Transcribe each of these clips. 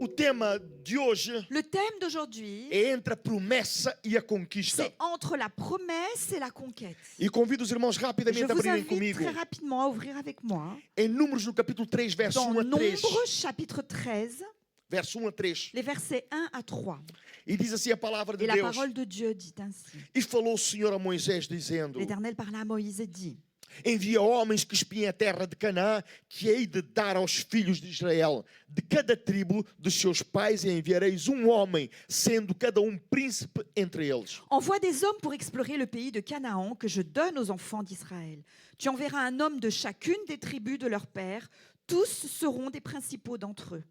O tema de hoje Le thème d'aujourd'hui, é entre a promessa e a conquista. c'est entre la promesse et la conquête. E convido os irmãos Je rapidamente a vous abrirem invite comigo très rapidement à ouvrir avec moi em Números no capítulo 3, verso dans 1 a 3. Nombre chapitre 13, Verso 1 a 3. les versets 1 à 3. E diz assim a palavra de Et la Deus. parole de Dieu dit ainsi. E falou o Senhor a Moisés, dizendo: L'Éternel parla à Moïse et dit: envia homens que espiem a terra de Canaã, que hei de dar aos filhos de Israel. De cada tribo dos seus pais enviareis um homem, sendo cada príncipe entre eles. Envoie des hommes pour explorer le pays de Canaan que je donne aux enfants d'Israël. Tu enverras un homme de chacune des tribus de leur père. Tous seront des principaux d'entre eux.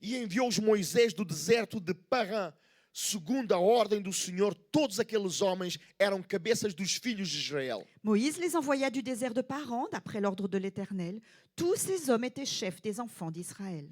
E enviou-os Moisés do deserto de Parã. Segundo a ordem do Senhor, todos aqueles homens eram cabeças dos filhos de Israel. Moïse les envoya du désert de Paran, d'après l'ordre de l'Éternel. Tous ces hommes étaient chefs des enfants d'Israël.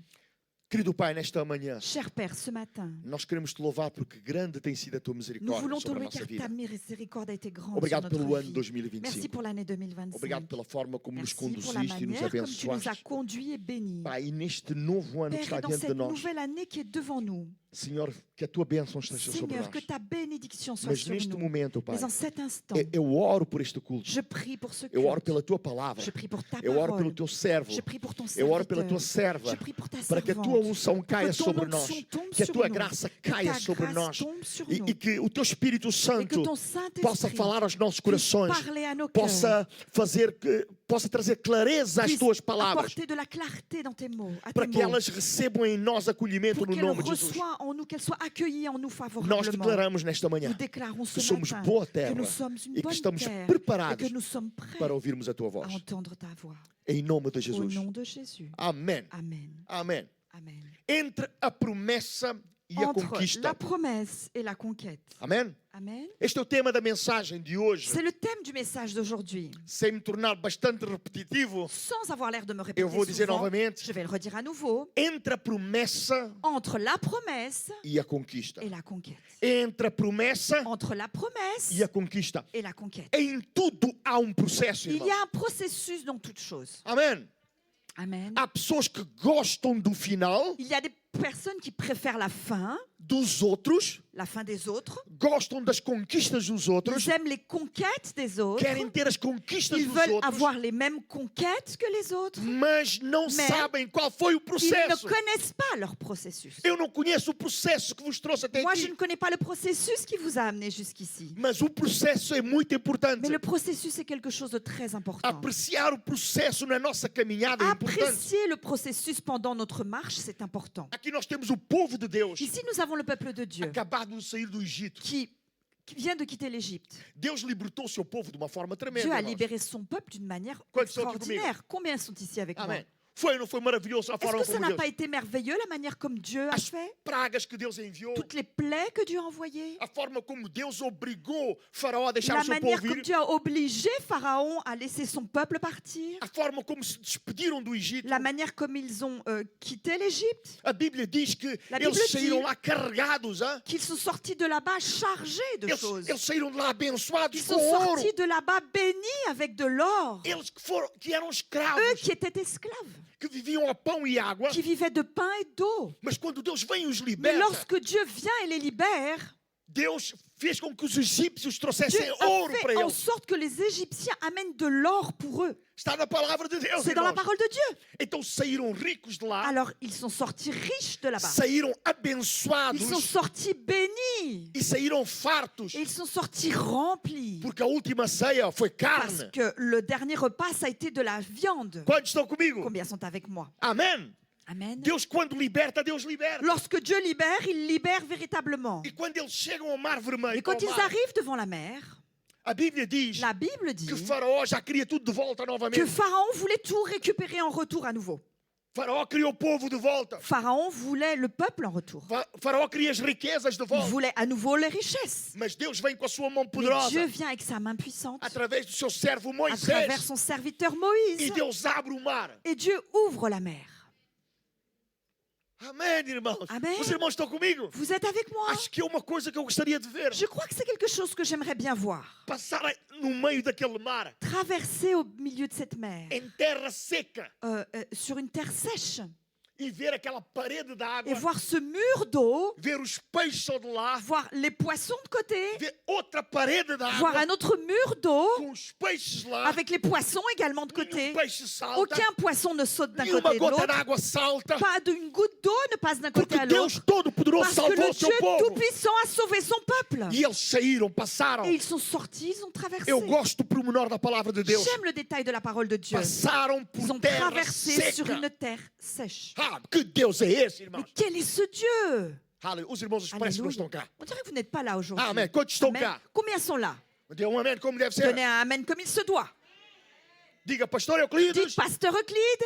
Querido Pai, nesta manhã, Cher Père, ce matin, nós queremos te louvar porque grande tem sido a tua nous misericórdia voulons te sobre a louer nossa car vida. ta miséricorde a été grande sur Obrigado notre pelo ano vie. 2025. Merci pour l'année 2025. Obrigado pela forma como nos Merci pour la conduziste e nos manière comme tu nous as abençoaste. conduits et bénis. Pai, e neste novo ano que Père, está et dans diante de cette nós, nouvelle année qui est devant nous, Senhor, que a tua bênção esteja sobre Seigneur, nós. que ta bénédiction soit Mas sur neste nous. momento, Pai, Mais en cet instant, eu oro por este culto. je prie pour ce Eu oro culte. pela tua palavra. Je prie pour ta Eu oro pelo parole. teu servo. Je prie pour ton Eu oro pela serviteur. tua serva. Je prie pour ta Para que a tua servante. unção caia Que ton sobre nós. onction tombe Que a sur tua nous. graça Que caia ta sobre grâce nós. tombe sur E nous. que o teu Espírito Et que Santo ton possa Saint-Esprit falar aos nossos puisse corações. parler à nos cœurs, Possa possa trazer clareza às puisse tuas palavras. apporter de la clarté dans tes mots, à Para tes que mots, elas recebam em nós acolhimento pour no qu'elles nome de Jesus. reçoivent en nous, qu'elles soient accueillies en nous Nós favorablement. declaramos nesta manhã Nous déclarons ce que somos matin boa que terra nous sommes une e que bonne estamos terre et preparados que nous sommes prêts para ouvirmos a tua à voz. entendre ta voix. Em nome de Au Jesus. nom de Jésus. Amém. Amen. Amém. Amen. Entre a promessa e a Entre conquista. la promesse et la conquête. Amém? Amen. Este é o tema da mensagem de hoje. C'est le thème du message d'aujourd'hui. Sem me tornar bastante repetitivo, Sans avoir l'air de me eu répéter vou dizer souvent, novamente, je vais le redire à nouveau. entre a promessa Entre la promesse e a conquista. et la conquête. Entre a promessa Entre la promesse e a conquista. et la conquête. Em tudo há processo, Il irmão. y a un processus dans toute chose. Amém. Amen. Há pessoas que gostam do final Il y a des personnes qui préfèrent la fin des autres. Gostam das conquistas dos outros. Ils aiment les conquêtes des autres. Querem ter as conquistas Ils dos veulent outros. avoir les mêmes conquêtes que les autres. Mas não Mais sabem qual foi o Ils ne processo. connaissent pas leur processus. Eu não conheço o processo que vos trouxe até Moi, je aqui. ne connais pas le processus qui vous a amené jusqu'ici. Mas o processo é muito importante. Mais le processus est quelque chose de très important. Apreciar o processo na nossa caminhada é importante. Apprécier le processus pendant notre marche, c'est important. Aqui nós temos o povo de Deus Ici, nous avons le peuple de Dieu acabado de sair do Egito. qui vient de quitter l'Égypte. Deus libertou o seu povo de uma forma tremenda. Dieu a irmãos. libéré son peuple d'une manière Quantos estão aqui comigo? extraordinaire. Combien sont ici avec moi? Amém. Foi ou não foi maravilhoso a Est-ce forma que ça como n'a Deus... pas été merveilleux, la manière comme Dieu a As fait? pragas que Deus enviou. Toutes les plaies que Dieu a envoyées? A forma como Deus obrigou Faraó a deixar La o seu manière povo comme ir. Dieu a obligé Pharaon à laisser son peuple partir? A forma como se despediram do Egito. La manière comme ils ont quitté l'Égypte? A Bíblia diz que La eles Bible saíram dit lá carregados. Hein? Qu'ils sont sortis de là-bas chargés de choses. Eles saíram de lá abençoados Ils com sont ouro. sortis de là-bas bénis avec de l'or. Eles que eram escravos, Eux qui étaient esclaves, que viviam a pão e água. qui vivaient de pain et d'eau. Mas quando Deus vem e os Mais liberta, lorsque Dieu vient et les libère, Deus fez com que os egípcios Dieu trouxessem a ouro para fait en eles. sorte que les Égyptiens amènent de l'or pour eux. Está na palavra de Deus, C'est dans la irmãos. parole de Dieu. Então saíram ricos de lá, Alors, ils sont sortis riches de là-bas. saíram Ils abençoados sont sortis bénis. e saíram fartos. Et ils sont sortis remplis. Porque a última ceia foi Parce carne. que le dernier repas, ça a été de la viande. Quantos estão comigo? Combien sont avec moi? Amém. Amen. Deus, quando liberta, Deus liberta. Lorsque Dieu libère, il libère véritablement. E quando eles chegam ao Mar Vermelho, Et quand ao ils mar, arrivent devant la mer, a Bíblia diz la Bible dit que Faraó já queria tudo de volta que novamente. Pharaon voulait tout récupérer en retour à nouveau. Faraó queria o povo de volta. Pharaon voulait le peuple en retour. Faraó queria as riquezas de Il volta. voulait à nouveau les richesses. Mas Deus vem com a sua mão Mais poderosa Dieu vient avec sa main puissante através do seu servo à travers Moisés. son serviteur E Moïse. Deus abre o mar. Et Dieu ouvre la mer. Amém, irmãos. Amém. Os irmãos estão comigo? Vous êtes avec moi? Acho que é uma coisa que eu gostaria de ver. Je crois que c'est quelque chose que j'aimerais bien voir. Passar no meio daquele mar, Traverser au milieu de cette mer, em terra seca, sur une terre sèche, e ver aquela parede et d'água, voir ce mur d'eau, ver os peixes só de lá, voir les poissons de côté, ver outra parede voir d'água un autre mur d'eau com os peixes lá, avec les poissons également de côté. nenhum peixe salta, Aucun poisson ne saute d'un nenhuma côté et de gota l'autre. d'água salta, Pas d'une goutte d'eau ne passe d'un côté porque à Deus l'autre. Todo-Poderoso Parce que salvou le o seu Dieu povo. Tout-Puissant a sauvé son peuple. E eles saíram, passaram. Et ils sont sortis, ils ont traversé. Eu gosto do pormenor da palavra de Deus. J'aime le détail de la parole de Dieu. Passaram Ils por ont terra traversé sur seca. une terre sèche. Ah, que Deus é esse, Mais irmãos? quel est ce Dieu? Aleluia. Os irmãos parece que não Alléluia. estão cá. On dirait que vous n'êtes pas là aujourd'hui. Amém. Quantos estão Amen. cá? Combien sont là? Dê um amém como deve ser. Donnez un amen comme il se doit. Diga, pastor Dites, Euclides, pasteur Euclide,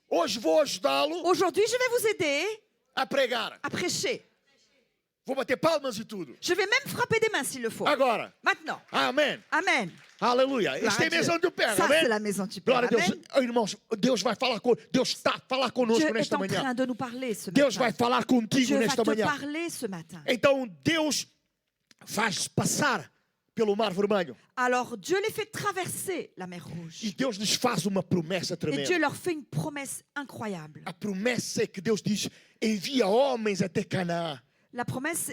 hoje vou ajudá-lo aujourd'hui je vais vous aider a pregar. à prêcher. Vou bater palmas e tudo. Je vais même frapper des mains s'il le faut. Agora. Maintenant. Amém. Amen. Aleluia. Glória Isto é a a maison Dieu. do Père. Ça, c'est Amém. la maison du Père. Glória a Deus. Amen. Oh, irmãos, Deus vai falar com Deus está a falar conosco Dieu est nesta en manhã. train de nous parler ce Deus vai matin. falar contigo Dieu va nesta te manhã. parler ce matin. Então Deus faz passar pelo Mar Vermelho. Alors Dieu les fait traverser la mer Rouge. E Deus lhes faz uma promessa Et tremenda. Dieu leur fait une promesse incroyable. A promessa é que Deus diz: envia homens até Canaã. La promesse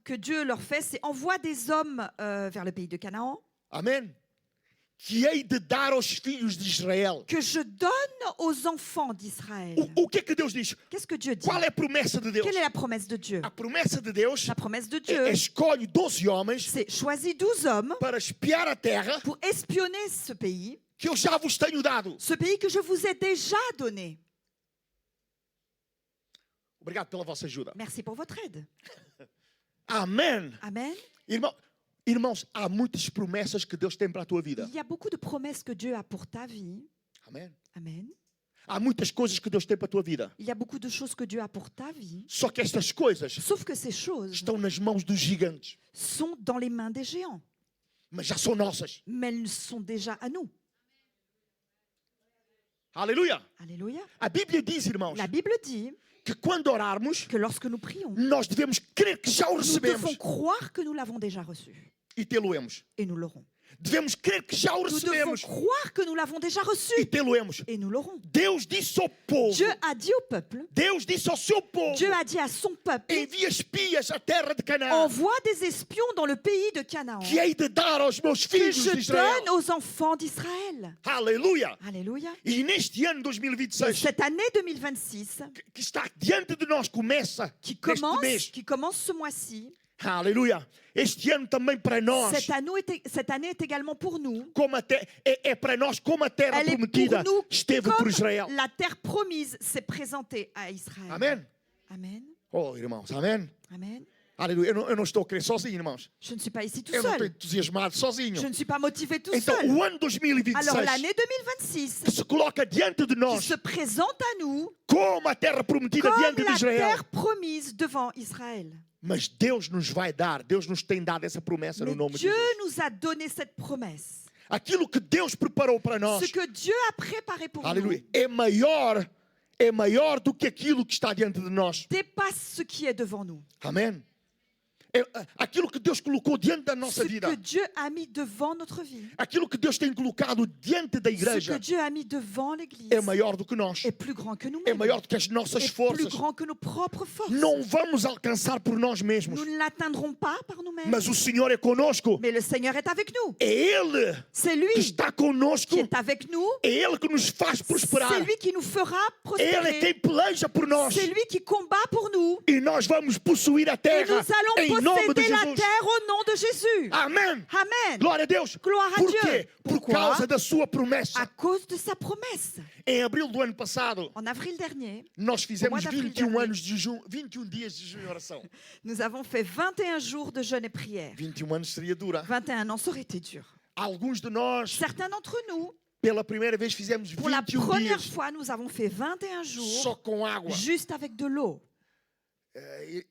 que Dieu leur fait, c'est envoie des hommes vers le pays de Canaan, Amém? Que hei de dar aos filhos de Israel. que je donne aux enfants d'Israël. O que é que Deus diz? Qu'est-ce que Dieu dit? Qual é a promessa de Deus? Quelle est la promesse de Dieu? A promessa de Deus La promesse de é Dieu, escolhe 12 homens c'est choisis 12 hommes para espiar a terra pour espionner ce pays que eu já vos tenho dado. que je vous ai déjà donné. Obrigado pela vossa ajuda. Merci pour votre aide. Amém. Amen. Irmãos, há muitas promessas que Deus tem para a tua vida. Il y a beaucoup de promesses que Dieu a pour ta vie. Amém. Amen. Há muitas coisas que Deus tem para a tua vida. Il y a beaucoup de choses que Dieu a pour ta vie. Só que estas coisas Sauf que ces choses estão nas mãos dos gigantes. sont dans les mains des géants. Mas já são nossas. Mais elles sont déjà à nous. Aleluia. Alléluia. A Bíblia diz, irmãos, La Bible dit que quando orarmos, que lorsque nous prions, nós devemos crer que já o nous devons recebemos croire que nous l'avons déjà reçu. e tê-lo-emos. Et nous l'aurons. Devemos crer que já o Nous devons recebemos croire que nous l'avons déjà reçu. e tê-lo-emos. Et nous l'aurons. Deus disse ao povo, Dieu a dit au peuple, Deus disse ao seu povo, Dieu a dit à son peuple, envia espias à terra de Canaã, envoie des espions dans le pays de Canaan que hei de dar aos meus que filhos je de Israel. donne aux enfants d'Israël. Aleluia. Alléluia. E neste ano Et 2026, cette année 2026, que está diante de nós, começa qui neste mês. commence ce mois-ci, Aleluia. Este ano também para nós, cette année est également pour nous. como é para nós como a terra Elle est prometida pour nous esteve por comme Israel. la terre promise s'est présentée à Israël. Amém? Amen. Oh, irmãos, amém? Amen. Aleluia. Eu não estou a crer sozinho, irmãos. Je ne suis pas ici tout Eu não estou seul. entusiasmado sozinho. Je ne suis pas motivé tout Então, seul. o ano 2026 Alors l'année 2026 que se coloca diante de qui nós se présente à nous como a terra prometida comme diante de la Israel. terre promise devant Israël. Mas Deus nos vai dar, Deus nos tem dado essa promessa no Mais nome de Dieu Jesus. nous a donné cette promesse. Aquilo que Deus preparou para nós, Ce que Dieu a préparé pour aleluia, nous é maior do que aquilo que está diante de nós. dépasse ce qui est devant nous. Amém? Aquilo que Deus colocou diante da nossa Ce vida, que Dieu a mis devant notre vie, aquilo que Deus tem colocado diante da ce igreja, que Dieu a mis devant l'Église é maior do que nós. est plus grand que É nous-mêmes, maior do que as nossas est plus forças. grand que nos propres forces. Não vamos alcançar por nós mesmos, Nous ne l'atteindrons pas par nous-mêmes, mas o Senhor é conosco. mais le Seigneur est avec nous. É Ele C'est que lui está conosco. qui est avec nous. É Ele que nos faz prosperar. C'est lui qui nous fera Ele é quem prospérer. peleja por nós. C'est lui qui combat pour nous. E nós vamos possuir a Et terra nous allons em nome de posséder la Jesus. terre au nom de Jésus. Amém. Amen. Glória a Deus. Gloire à Por Dieu. quê? Por Pourquoi? causa da sua À promessa. cause de sa promesse. Em abril do ano passado, En avril dernier, nós fizemos mois d'avril 21 dernier. anos de jejum, 21 dias de jejum e oração. nous avons fait 21 jours de jeûne et prière. 21 anos seria dura. 21 ans, ça aurait été dur. Alguns de nós, Certains d'entre nous, pela primeira vez, fizemos pour la 21 première dias fois, nous avons fait 21 só jours com água. juste avec de l'eau.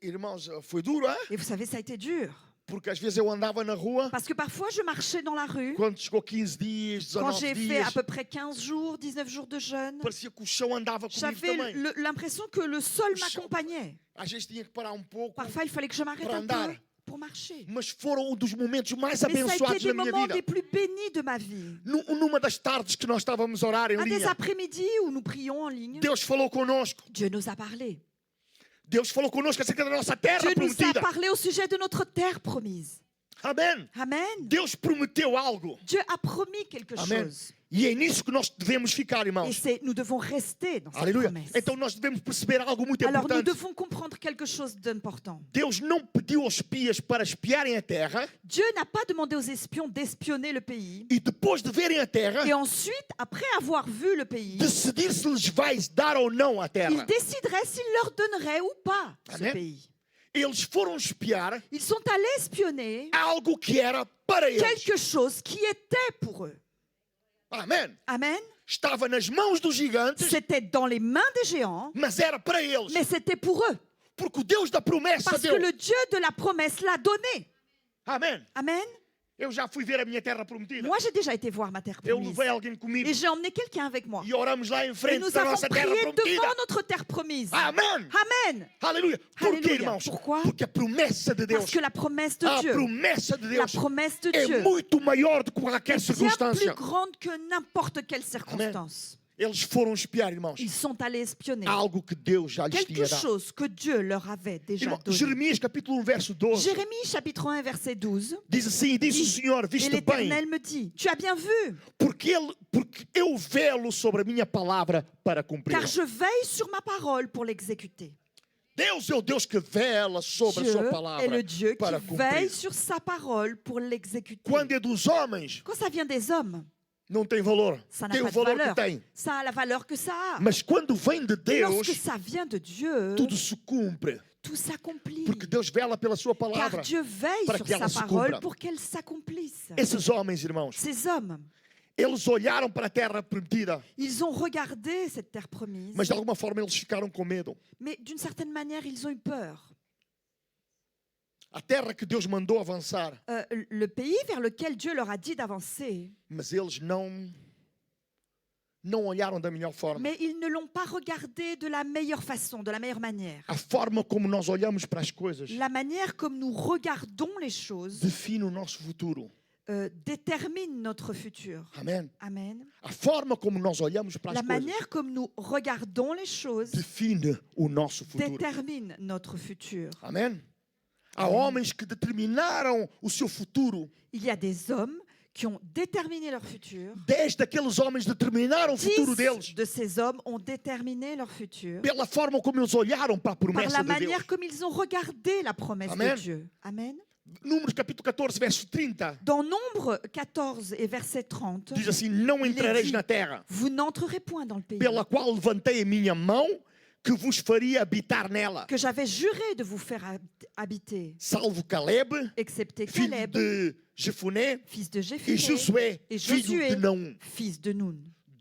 Irmãos, foi duro, hein? Et vous savez, ça a été dur. Porque às vezes eu andava na rua, Parce que parfois, je marchais dans la rue. quando chegou 15 dias, Quand 19 j'ai fait à dias, peu près 15 jours, 19 jours de jeûne, parecia que o chão andava comigo j'avais também. l'impression que le sol Le sol. m'accompagnait. Às vezes tinha que parar um pouco Parfois, il fallait que je m'arrête para un andar, peu pour marcher. Mas foram um dos momentos mais Mais ça a été abençoados des da minha moments vida. les plus bénis de ma vie. Numa das tardes que nós estávamos a orar em Un des linha, après-midi où nous prions en ligne, Deus falou conosco. Dieu nous a parlé. Deus falou conosco acerca da nossa terra Dieu nous a prometida. parlé au sujet de notre terre promise. Amém. Amen. Deus prometeu algo. Dieu a promis quelque Amém. chose. E é nisso que nós devemos ficar, Et irmãos. nous devons rester dans cette Aleluia. promesse. Então nós devemos perceber algo muito Alors nous importante. devons comprendre quelque chose d'important. Deus não pediu aos espias para espiarem a terra Dieu n'a pas demandé aux espions d'espionner le pays. e depois de verem a terra, Et ensuite, après avoir vu le pays, decidir se lhes vai dar ou não a il terra. déciderait s'il leur donnerait ou pas ce Amen. pays. Eles foram espiar Ils sont allés espionner algo que era para eles. quelque chose qui était pour eux. Amém. Amen. Estava nas mãos dos gigantes, C'était dans les mains des géants, mas era para eles. mais c'était pour eux. Porque o Deus da promessa Parce que deu. le Dieu de la promesse l'a donné. Amém. Amen. Eu já fui ver a minha terra prometida. Moi, j'ai déjà été voir ma terre Eu promise. levei alguém comigo Et j'ai emmené quelqu'un avec moi. e oramos lá em Et frente nous da avons nossa terra prié prometida. devant notre terre promise. Amém. Amen. Aleluia. Por quê, Alléluia. irmãos? Pourquoi? Porque a promessa de Deus, Parce que la promesse de a Dieu, promessa de la Deus promesse de é Dieu muito maior do que qualquer est bien plus circunstância. grande que n'importe quelle circonstance. Eles foram espiar, irmãos, Ils sont allés espionner algo que Deus já lhes quelque tinha dado. chose que Dieu leur avait déjà Irmão, donné. Jeremias capítulo 1, verso 12, Jérémie chapitre 1 verset 12. diz assim, disse o Senhor, Et viste bem, l'Éternel me dit, tu as bien vu, porque eu velo sobre a minha palavra para cumprir. car je veille sur ma parole pour l'exécuter. Deus é o Deus que vela sobre a Dieu sua est palavra le Dieu qui para veille cumprir. sur sa parole pour l'exécuter. Quando é dos homens, Quand ça vient des hommes, não tem valor. ça n'a Tem pas o de valor valeur. que tem. Ça a la valeur que ça a. Mas quando vem de Et lorsque Deus, ça vient de Dieu, tudo se cumpre. tout s'accomplit. Porque Deus vela pela sua Car palavra. Dieu veille para sur que ela sa se parole cumpra. pour qu'elle s'accomplisse. Esses homens, irmãos, Ces hommes, eles olharam para a terra prometida, ils ont regardé cette terre promise, mas de alguma forma eles ficaram com medo. mais d'une certaine manière, ils ont eu peur. A terra que Deus mandou avançar, Le pays vers lequel Dieu leur a dit d'avancer, mas eles não olharam da melhor forma. mais ils ne l'ont pas regardé de la meilleure façon, de la meilleure manière. A forma como nós olhamos para as coisas La manière comme nous regardons les choses define o nosso futuro. détermine notre futur. Amém? Amen. A forma como nós olhamos para La as coisas manière comme nous regardons les choses define o nosso futuro. détermine notre futur. Amém? Há homens que determinaram o seu futuro. Il y a des hommes qui ont déterminé leur futur. 10 daqueles homens determinaram o futuro 10 deles de ces hommes ont déterminé leur futur pela forma como eles olharam para a par promessa la de Deus. manière comme ils ont regardé la promesse Amen. de Dieu. Amen. Números capítulo 14, verso 30, Dans Nombre 14 et verset 30, diz assim: Não Il est entrareis dit, na terra, vous n'entrerez point dans le pays pela qual levantei a minha mão, que vos faria habitar nela. que j'avais juré de vous faire habiter, Salvo Caleb, excepté filho Caleb, de Jefoné, fils de e Jéphuné, Josué, et filho Josué, de Naum. fils de Nun.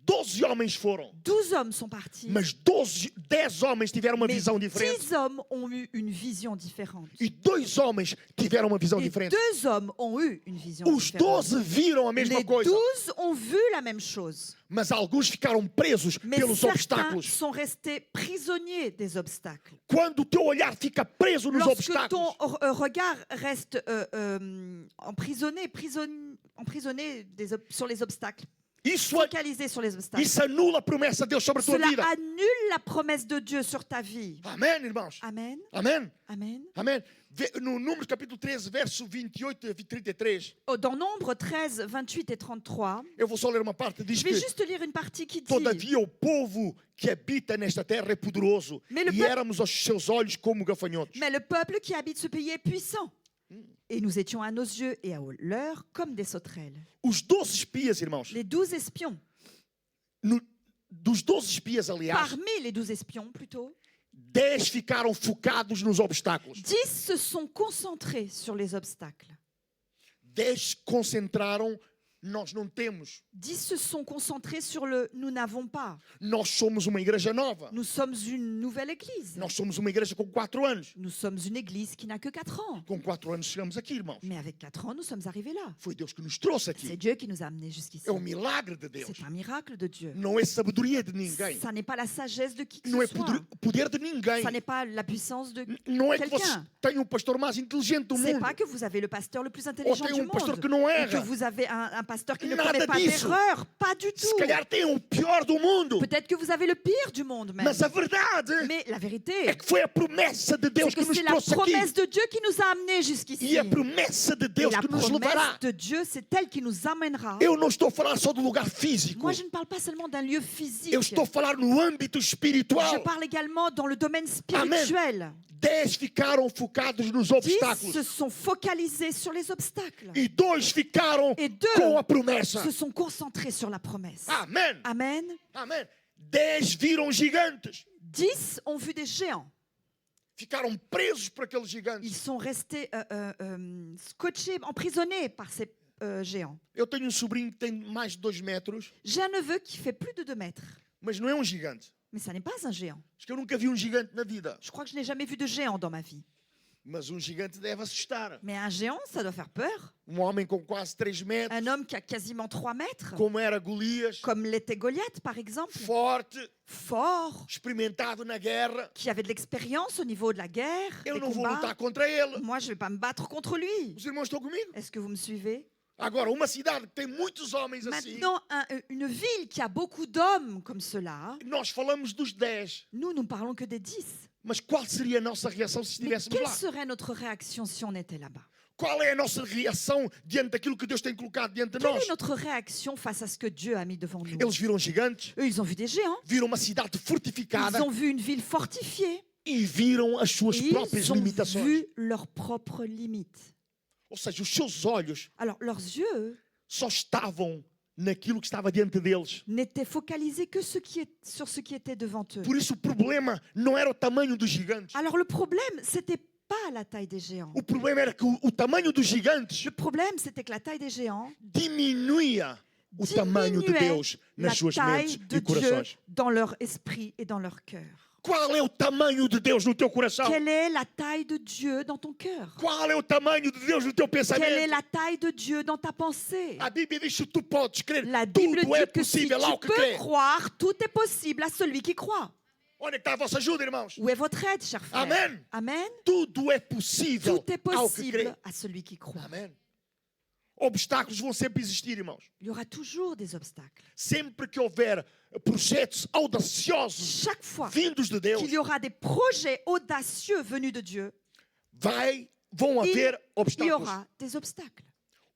12 homens foram, 12 hommes sont partis, mas 10 homens tiveram uma mais visão diferente. 10 hommes ont eu une vision différente. E 2 homens tiveram uma visão Et diferente. 2 hommes ont eu une vision Os différente. 12 viram a mesma Les coisa, 12 ont vu la même chose, mas alguns ficaram presos mais pelos certains obstáculos. sont restés prisonniers des obstacles. Quando o teu olhar fica preso nos Lorsque obstáculos, ton regard reste emprisonné sur les obstacles, isso, focalisé sur les obstacles, isso anula a promessa de Deus sobre a tua cela vida. annule la promesse de Dieu sur ta vie. Amém, irmãos? Amen. Amém? Amen. Amém? No Números capítulo 13, verso 28 a 33, Oh, dans Nombre 13, 28 et 33, eu vou só ler uma parte, diz je vais que juste lire une partie qui dit: todavia o povo que habita nesta terra é poderoso, Mais le e peuple- éramos aos seus olhos como gafanhotos. Mais le peuple qui habite ce pays est puissant. Et nous étions à nos yeux et à leurs comme des sauterelles. Os 12 espias, irmãos, Les 12 espions, dos 12 espias, aliás, parmi les 12 espions plutôt, 10 ficaram focados nos obstáculos. 10 se sont concentrés sur les obstacles. 10 concentraram nós não temos. 10 se sont concentrés sur le « nous n'avons pas Nós somos uma igreja nova. ». Nous sommes une nouvelle église. Nós somos uma igreja com 4 anos. Nous sommes une église qui n'a que 4 ans. Com 4 anos chegamos aqui, irmãos. Mais avec 4 ans, nous sommes arrivés là. Foi Deus que nos trouxe C'est aqui. Dieu qui nous a amenés jusqu'ici. É um milagre de Deus. C'est un miracle de Dieu. Não é sabedoria de ninguém. Ça n'est pas la sagesse de qui que Não é ce soit. poder de ninguém. Ça n'est pas la puissance de... Não é que vocês quelqu'un. tenham o pastor mais inteligente do C'est mundo. pas que vous avez le pasteur le plus Ou intelligent tem du pastor monde. que não Ou que erra. vous avez un pasteur qui ne Nada commet pas disso. d'erreur. Pas du Se tout. calhar tem o pior do mundo. Peut-être que vous avez le pire du monde même. Mas a verdade Mais la vérité, é que foi a promessa de Deus c'est que que nos c'est la trouxe aqui. promesse de Dieu qui nous a amenés jusqu'ici. E a promessa de Et Deus la que nos levará. promesse de Dieu, c'est elle qui nous amènera. Eu não estou a falar só do lugar físico. Moi, je ne parle pas seulement d'un lieu physique. Eu estou a falar no âmbito Je espiritual. parle également dans le domaine spirituel. 10 ficaram focados nos 10 obstáculos. se sont focalisés sur les obstacles. E 2 ficaram Et 2 com a promessa. se sont concentrés sur la promesse. Amém. Amen. Amém. 10 viram gigantes. 10 ont vu des géants. Ficaram presos por aqueles gigantes. Ils sont restés scotchés, emprisonnés par ces géants. Eu tenho um sobrinho que tem mais de 2 metros, J'ai un neveu qui fait plus de 2 mètres. mas não é um gigante. Mais ça n'est pas un géant. Acho que eu nunca vi um gigante na vida. Je crois que je n'ai jamais vu de géant dans ma vie. Mas um gigante deve assustar. Mais un géant, ça doit faire peur. Um homem com quase 3 metros, Un homme qui a quasiment 3 mètres, como era Golias, comme l'était Goliath par exemple, forte, fort, experimentado na guerra. qui avait de l'expérience au niveau de la guerre, Eu des não vou combats. lutar contra ele. Moi, je ne vais pas me battre contre lui. Os irmãos estão comigo? Est-ce que vous me suivez? Agora, uma cidade que tem muitos homens assim, Maintenant, une ville qui a beaucoup d'hommes comme cela, nós falamos dos 10. nous ne parlons que des 10. Mas qual seria a nossa reação se Mais estivéssemos quelle lá? serait notre réaction si on était là-bas? Qual é a nossa reação diante daquilo que Deus tem colocado diante de Quelle nós? est notre réaction face à ce que Dieu a mis devant nous? Eles viram gigantes, Eux, ils ont vu des géants. viram uma cidade fortificada Ils ont vu une ville fortifiée. e viram as suas Et próprias ils ont limitações. vu leurs propres limites. Ou seja, os seus olhos Alors, leurs yeux só estavam naquilo que estava diante deles. n'étaient focalisés que sur ce qui était devant eux. Por isso o problema não era o tamanho dos gigantes. Alors, le problème, c'était pas la taille des géants. O problema era que o tamanho dos gigantes Le problème, c'était que la taille des géants diminuía o tamanho de diminuait Deus la nas suas taille mentes de e Dieu corações. dans leur esprit et dans leur cœur. Qual é o tamanho de Deus no teu coração? Quelle est la taille de Dieu dans ton cœur? Qual é o tamanho de Deus no teu Quelle est pensamento? la taille de Dieu dans ta pensée? A Bíblia diz que tu podes crer, La Bible tudo é dit que si possível ao tu que crê. peux croire, tout est possible à celui qui croit. Onde é que está a vossa ajuda, irmãos? Où est votre aide, cher frère? Amen. Amen. Tudo é possível Tout est ao que crê. possible à celui qui croit. Amém. Obstáculos vão sempre existir, irmãos. Il y aura toujours des obstacles. Sempre que houver projetos audaciosos Chaque fois vindos de Deus, qu'il y aura des projets audacieux venus de Dieu, vão haver il y obstáculos. aura des obstacles.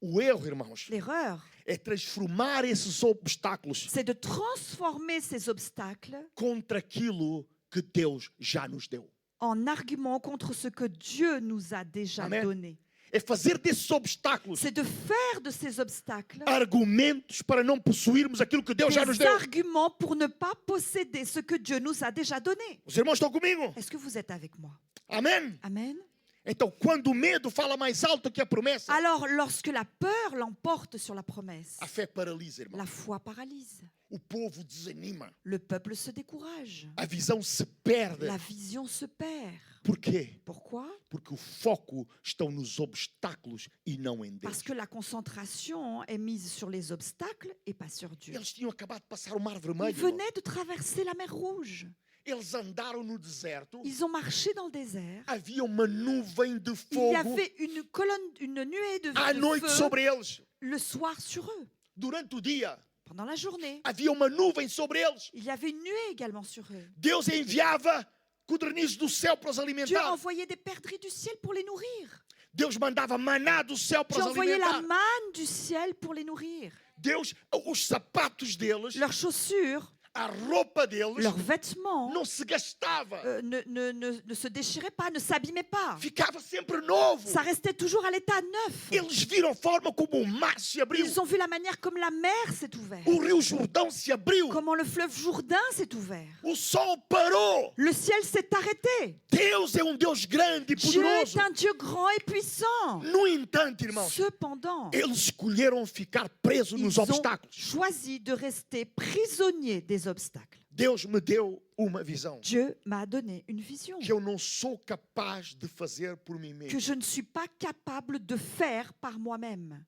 O erro, irmãos, L'erreur, é transformar esses obstáculos c'est de transformer ces obstacles contra aquilo que Deus já nos deu. en argument contre ce que Dieu nous a déjà Amen. donné. É fazer desses obstáculos C'est de faire de ces obstacles argumentos para não possuirmos aquilo que Deus já nos des deu. arguments pour ne pas posséder ce que Dieu nous a déjà donné. Os irmãos estão comigo? Est-ce que vous êtes avec moi? Amém? Amen. Então, quando o medo fala mais alto que a promessa, Alors, lorsque la peur l'emporte sur la promesse, a fé paralisa, irmão. la foi paralyse. O povo desanima. Le peuple se décourage. A visão se perde. La vision se perd. Por quê? Pourquoi? Porque o foco está nos obstáculos e não em Deus. Parce que la concentration est mise sur les obstacles et pas sur Dieu. Eles tinham acabado de passar o Mar Ils Vermelho. irmão. venaient de traverser la mer Rouge. Eles andaram no deserto. Ils ont marché dans le désert. Havia uma nuvem de Il y fogo avait une colonne, une nuée à de noite feu sobre eles. le soir sur eux. Durante o dia, Pendant la journée, havia uma nuvem sobre eles. il y avait une nuée également sur eux. Deus enviava codornizes do céu para os Dieu alimentar. envoyait des perdrix du ciel pour les nourrir. Deus mandava maná do céu para Dieu os envoyait la alimentar. manne du ciel pour les nourrir. Deus, os sapatos deles, Leurs chaussures, A roupa deles Leurs vêtements não se gastava. ne se déchiraient pas, ne s'abîmaient pas. Ficava sempre novo. Ça restait toujours à l'état neuf. Eles viram a forma como o mar se abriu. Ils ont vu la manière comme la mer s'est ouverte, O rio Jordão se abriu. comment le fleuve Jourdain s'est ouvert. O sol parou. Le ciel s'est arrêté. Deus é Deus grande e Dieu poderoso. est un Dieu grand et puissant. No entanto, irmãos, Cependant, eles escolheram ficar presos nos ils ont obstáculos. choisi de rester prisonniers des obstacles. Deus me deu uma visão Dieu m'a donné une vision que eu não sou capaz de fazer por mim que mesmo. je ne suis pas capable de faire par moi-même.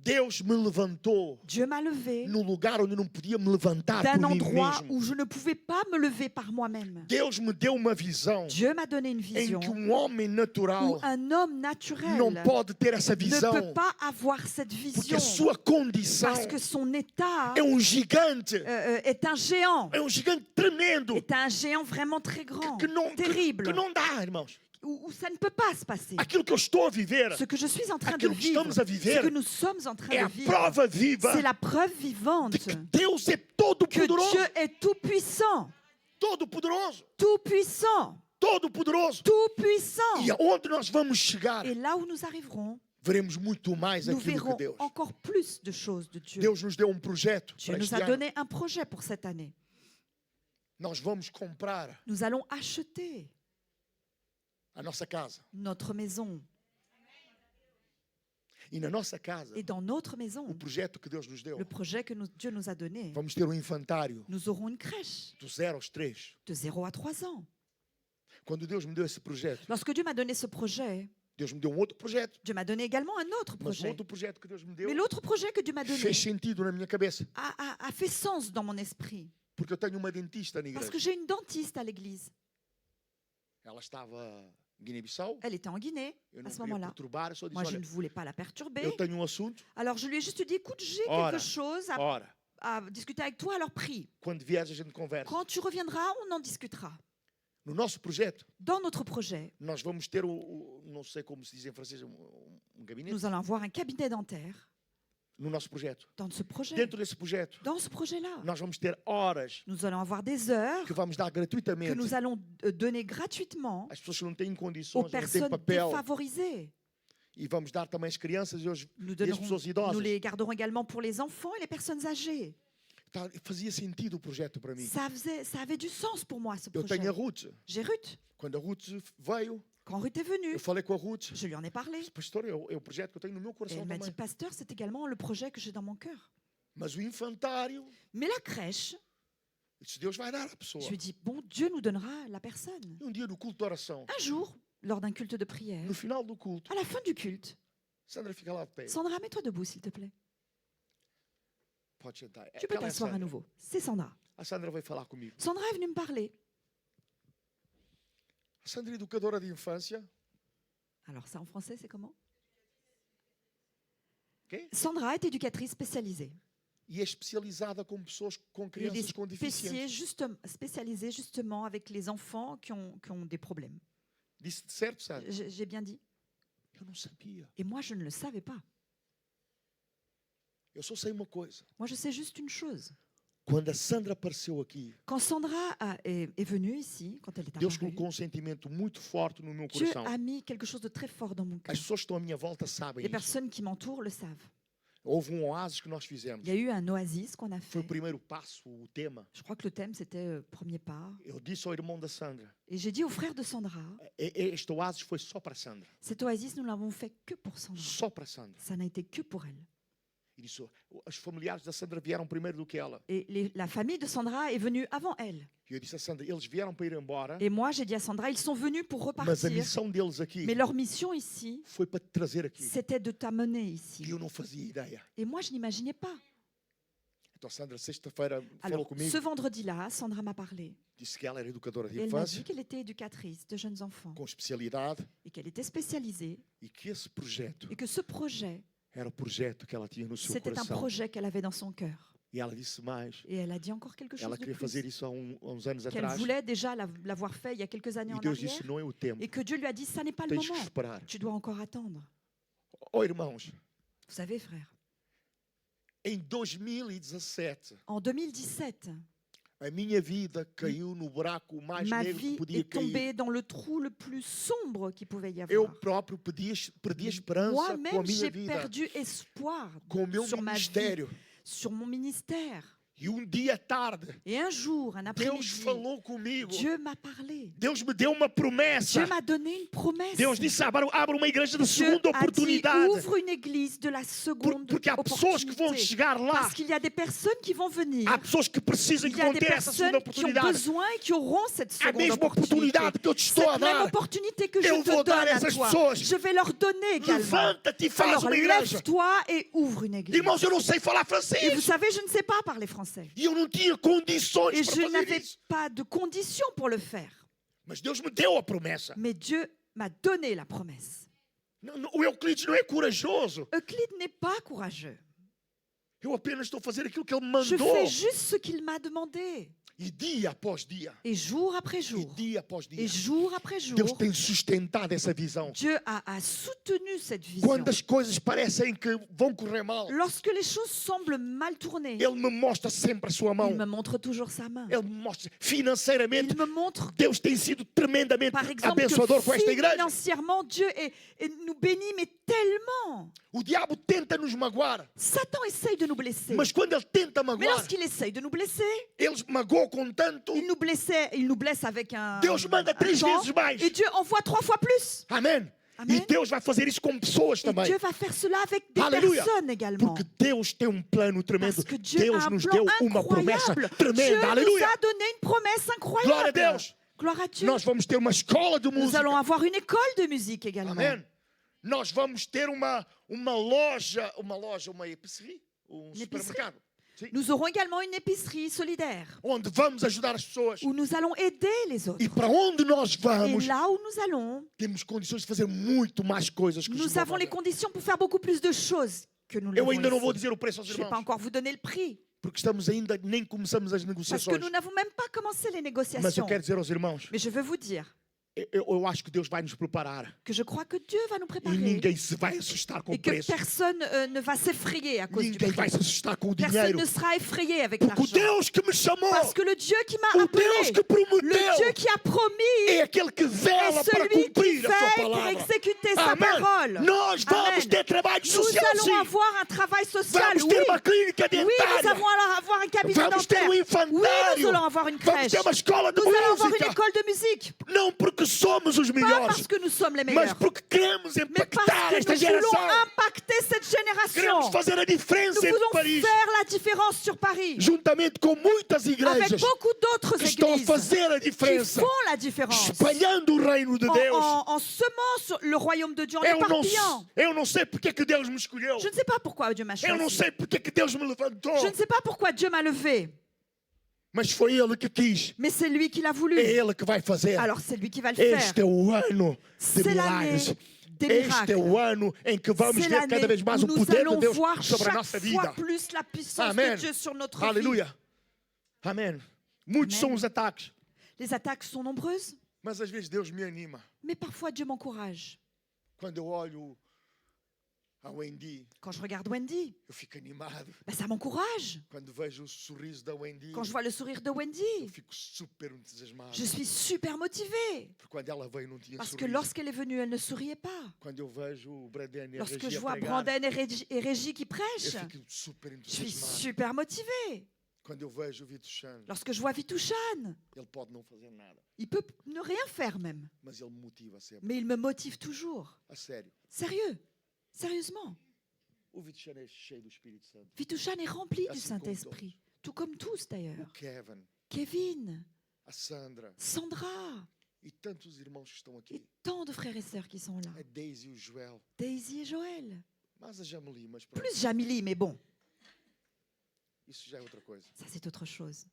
Deus me levantou Dieu m'a levé no lugar onde eu não podia me levantar d'un por mim endroit mesmo. où je ne pouvais pas me lever par moi-même. Deus me deu uma visão Dieu m'a donné une em vision que homem où natural un homme naturel não pode ter essa ne visão, peut pas avoir cette porque vision a sua condição parce que son état é gigante, est un géant, é gigante tremendo, est un géant vraiment très grand, que não terrible, dá, irmãos. où ça ne peut pas se passer. Aquilo que eu estou a viver Ce que je suis en train de aquilo que vivre, estamos a viver, ce que nous sommes en train é de a vivre, prova viva c'est la preuve vivante de que Deus é todo que poderoso, Dieu est tout puissant, todo poderoso, tout puissant, todo poderoso. tout puissant. E aonde nós vamos chegar, Et là où nous arriverons, veremos muito mais nous aquilo que verrons Deus. encore plus de choses de Dieu. Deus nos deu projeto Dieu para nous este a ano. donné un projet pour cette année. Nós vamos comprar Nous allons acheter a nossa casa. notre maison. E na nossa casa, Et dans notre o maison, projeto que Deus nos deu, le projet que Dieu nous a donné, vamos ter infantário nous aurons une crèche do 0 aos 3. de 0 à 3 ans. Quando Deus me deu esse projeto, Lorsque Dieu m'a donné ce projet, Deus me deu outro projeto. Dieu m'a donné également un autre Mas o projet. outro projeto que Deus me deu Mais l'autre projet que Dieu m'a donné fez sentido na minha cabeça. a fait sens dans mon esprit. Porque eu tenho uma dentista na Parce igreja. que j'ai une dentiste à l'église. Ela estava em Guiné-Bissau. Elle était en Guinée Eu à não ce queria moment-là. perturbar. Eu só disse, Moi, je olha, ne voulais pas la perturber. eu tenho assunto. Alors, je lui ai juste dit, écoute, j'ai Ora. quelque chose Ora, à discuter avec toi, alors prie. quando vieres a gente conversa. Quand tu reviendras, on en discutera. No nosso projeto, Dans notre projet, nós vamos ter não sei como se diz em francês, gabinete. nous allons avoir un cabinet dentaire. No nosso projeto. Dans ce projet. Dentro desse projeto, Dans ce projet-là, nós vamos ter horas nous allons avoir des heures que vamos dar que gratuitamente nous allons donner gratuitement às pessoas que não têm aux condições, não têm personnes papel. défavorisées. E vamos dar também às crianças Nous, e às donnerons- pessoas nous idosas. les garderons également pour les enfants et les personnes âgées. Fazia sentido o projeto para mim. Ça avait du sens pour moi, ce Eu projet. tenho a Ruth. J'ai Ruth. Quando a Ruth veio, Quand Ruth est venue, eu falei com a Ruth. je lui en ai parlé. Pastor, é o projeto que eu tenho no meu Et coração elle m'a dit, também. pasteur, c'est également le projet que j'ai dans mon cœur. Mas o infantário, Mais la crèche, eu disse, Deus vai dar à pessoa. je lui dis, bon, Dieu nous donnera la personne. E dia no culto de oração, Un jour, lors d'un culte de prière, no final do culto, à la fin du culte, Sandra fica lá de pé. Sandra, mets-toi debout, s'il te plaît. Pode sentar. Tu peux Aquela é a t'asseoir à Sandra. nouveau. C'est Sandra. A Sandra veio falar comigo. Sandra est venue me parler. A Sandra é educadora de infância. Alors ça, en français, c'est comment? Ok? Sandra est éducatrice spécialisée. E é especializada com pessoas com Et elle crianças est com deficiências. spécialisée justement avec les enfants qui ont des problèmes. Disse certo, Sandra? J'ai bien dit. Eu não sabia. Et moi, je ne le savais pas. Eu só sei uma coisa. Moi, je sais juste une chose. Quando a Sandra apareceu aqui, Quand Sandra est venue ici, quand elle est Deus apparue, colocou um sentimento muito forte no meu Dieu coração. a mis quelque chose de très fort dans mon cœur. As pessoas que estão à minha volta sabem Les isso. personnes qui m'entourent le savent. Houve oásis que nós fizemos. Il y a eu un oasis qu'on a Foi fait. o primeiro passo, o tema. Je crois que le thème, c'était premier pas. Eu disse ao irmão da Sandra, Et j'ai dit au frère de Sandra, este oásis foi só para Sandra. cet oasis, nous l'avons fait que pour Sandra. Só para Sandra. Ça n'a été que pour elle. E disse, os familiares da Sandra vieram primeiro do que ela. Et la famille de Sandra est venue avant elle. E eu disse a Sandra, eles vieram para ir embora, Et moi, j'ai dit à Sandra, ils sont venus pour mas a repartir. missão deles aqui Mais leur mission ici, foi para te trazer aqui. c'était de t'amener E ici. eu não fazia ideia. Et moi, je n'imaginais pas. Então a Sandra, sexta-feira, falou Alors, comigo, ce vendredi-là, Sandra m'a parlé. disse que ela era educadora de Et elle m'a infância, dit qu'elle était éducatrice de jeunes enfants com especialidade, et qu'elle était spécialisée e que esse projeto et que ce projet, era o projeto que ela tinha no seu c'était un coração. projet qu'elle avait dans son cœur. E ela disse mais, Et elle a dit encore quelque chose ela de queria plus, fazer isso há uns anos qu'elle atrás. voulait déjà l'avoir fait il y a quelques années E en Deus arrière disse, não é o tempo, et que Dieu lui a dit, ça n'est pas le tens que moment, esperar. tu dois encore attendre. Oh irmãos, Vous savez, frère, em 2017, en 2017, A minha vida caiu no buraco mais Ma negro que vie podia est cair. tombée dans le trou le plus sombre qu'il pouvait y Eu avoir. próprio perdi a esperança com a Moi-même, minha j'ai vida, perdu espoir com o meu sur ma vie, ministério. sur mon ministère. E dia à tarde, Et un jour, un Deus après-midi, falou comigo. Dieu m'a parlé. Deus me deu uma promessa. Dieu m'a donné une promesse. Deus disse, abre uma igreja de Dieu segunda a dit, oportunidade. ouvre une église de la seconde Porque há pessoas que vão opportunité. chegar lá. Parce qu'il y a des personnes qui vont venir. Há pessoas que precisam Il que y a vão des ter essa segunda personnes qui ont oportunidade. besoin et qui auront cette A seconde mesma opportunité. oportunidade que eu te estou a Cette même dar. opportunité que je Eu te vou dar donne a à essas toi, pessoas. je vais leur donner également. Levanta-te e faz Alors uma igreja. lève-toi et ouvre une église. Irmãos, eu não sei falar Et vous francês. savez, je ne sais pas parler français. E eu não tinha condições Et para je fazer n'avais isso. pas de conditions pour le faire. Mas Deus me deu a promessa. Mais Dieu m'a donné la promesse. O Euclides não é corajoso. Euclide n'est pas courageux. Eu apenas estou a fazer aquilo que ele me Je mandou. fais juste ce qu'il m'a demandé. E dia após dia. Et jour après E jour, dia após dia. et jour après jour, Deus tem sustentado essa visão. Dieu a soutenu cette vision. Quando as coisas parecem que vão correr mal, Lorsque les choses semblent mal tournées, Ele me mostra sempre a sua mão. il me montre toujours sa main. Ele me mostra financeiramente. Il me montre, Deus tem sido tremendamente par exemple, abençoador com esta que igreja. financièrement, Dieu nous bénit, mais tellement. O diabo tenta nos magoar, Satan essaye de nous blesser. mas quando ele tenta Mais magoar, lorsqu'il essaye de nous blesser, eles magoam com tanto. il nous blesse avec un, Deus manda un 3 temps, vezes mais. et Dieu envoie 3 fois plus. Amém. Amém. E Deus vai fazer isso com pessoas Et também. Dieu va faire cela avec des Alléluia. personnes également. Porque Deus tem um plano tremendo. Parce que Dieu Deus a un nos plan deu uma promessa incroyable. Dieu tremenda. nous Aleluia. a donné une promesse Glória a incroyable. Deus. Gloire à Dieu. Nós vamos ter uma escola de Nous música. allons avoir une école de musique également. Amém. Nós vamos ter uma loja, uma épicerie, Une supermercado. Sim. Nous aurons également une épicerie solidaire Onde vamos ajudar as pessoas. où nous allons aider les autres. E para onde nós Et vamos, là où nous allons, temos condições de fazer muito mais coisas que nous avons les conditions pour faire beaucoup plus de choses que nous Eu l'avons ainda não vou ici. dizer o preço aos Je ne vais pas irmãos, encore vous donner le prix, porque estamos ainda nem começamos as parce que negociações. nous n'avons même pas commencé les Mas eu négociations. quero dizer aos irmãos, Mais je veux vous dire eu acho que Deus vai nos preparar que je crois que Dieu va nous e préparer ninguém se vai assustar com et o que preço. personne ne va s'effrayer à cause du Ninguém vai prix. se assustar com o Personne dinheiro. ne sera effrayé avec Porque o l'argent. Deus que me chamou, Parce que le Dieu qui m'a o appelé, Deus que le prometeu, Dieu qui a promis, é aquele que est vela para celui qui cumprir a sua veille pour palavra. exécuter sa Amém. parole. Nós vamos Amen. ter trabalho Nous social, allons sim. avoir un travail social, Vamos oui. ter uma clínica Oui, nous dentária. allons alors avoir un cabinet Vamos ter dentaire. um Oui, infantário. nous allons avoir une Vamos crèche. ter uma escola de Nous allons avoir une música. école de musique. Não porque somos os Pas melhores, parce que nous sommes les mas meilleurs, porque queremos mais impactar parce que esta nous voulons geração. impacter cette génération. Queremos fazer a Nous diferença em voulons Paris, faire la différence sur Paris juntamente com muitas avec igrejas beaucoup d'autres que estão a églises fazer a qui diferença, font la différence espalhando o reino de Deus. en semant sur le royaume de Dieu, en Eu l'éparpillant. não sei porque que Deus me escolheu. Je ne sais pas pourquoi Dieu m'a Eu não choisi. sei porque que Deus me levantou. Je ne sais pas pourquoi Dieu m'a levé, Mas foi Ele que quis. mais c'est lui qui l'a voulu. É Ele que vai fazer. Alors c'est lui qui va le faire. Este é o ano de C'est l'année milagres. des Este é miracles. o ano em que vamos C'est ver cada l'année vez mais où o nous poder de allons Deus voir sobre a chaque nossa fois vida. plus la puissance Amen. de Dieu sur notre vie. Aleluia. Amém. Muitos Amen. são os ataques, Les attaques sont nombreuses, mas às vezes Deus me anima. mais parfois Dieu m'encourage. Quando eu olho a Wendy, Quand je regarde Wendy, eu fico animado. ça m'encourage. Quando vejo o sorriso da Wendy, Quand je vois le sourire de eu Wendy, fico super entusiasmado. je suis super motivée. Porque quando ela veio não tinha Parce que sorriso. lorsqu'elle est venue, elle ne souriait pas. Quando eu vejo o Brandon e a Lorsque Regi je a vois pregar, Brandon et Régie qui eu prêchent, fico super je suis entusiasmado. super motivée. Quando eu vejo o Vitor Chan, Lorsque je vois Vitouchan, ele pode não fazer nada, il peut ne rien faire même, mas ele me motiva sempre. mais il me motive toujours. A sério. Sérieux, sérieusement. O Vitor Chan é cheio do Espírito Santo. Vitouchan est rempli du Ainsi comme Saint-Esprit, tout comme tous O d'ailleurs. Kevin, Kevin, a Sandra Sandra, e tantos irmãos que estão et aqui. tant de frères et sœurs qui sont là. A Daisy e o Joel. Daisy et Joël. Mas a Jameli, mas pronto. Plus Jamili, mais bon, Isso já é outra coisa. ça c'est autre chose.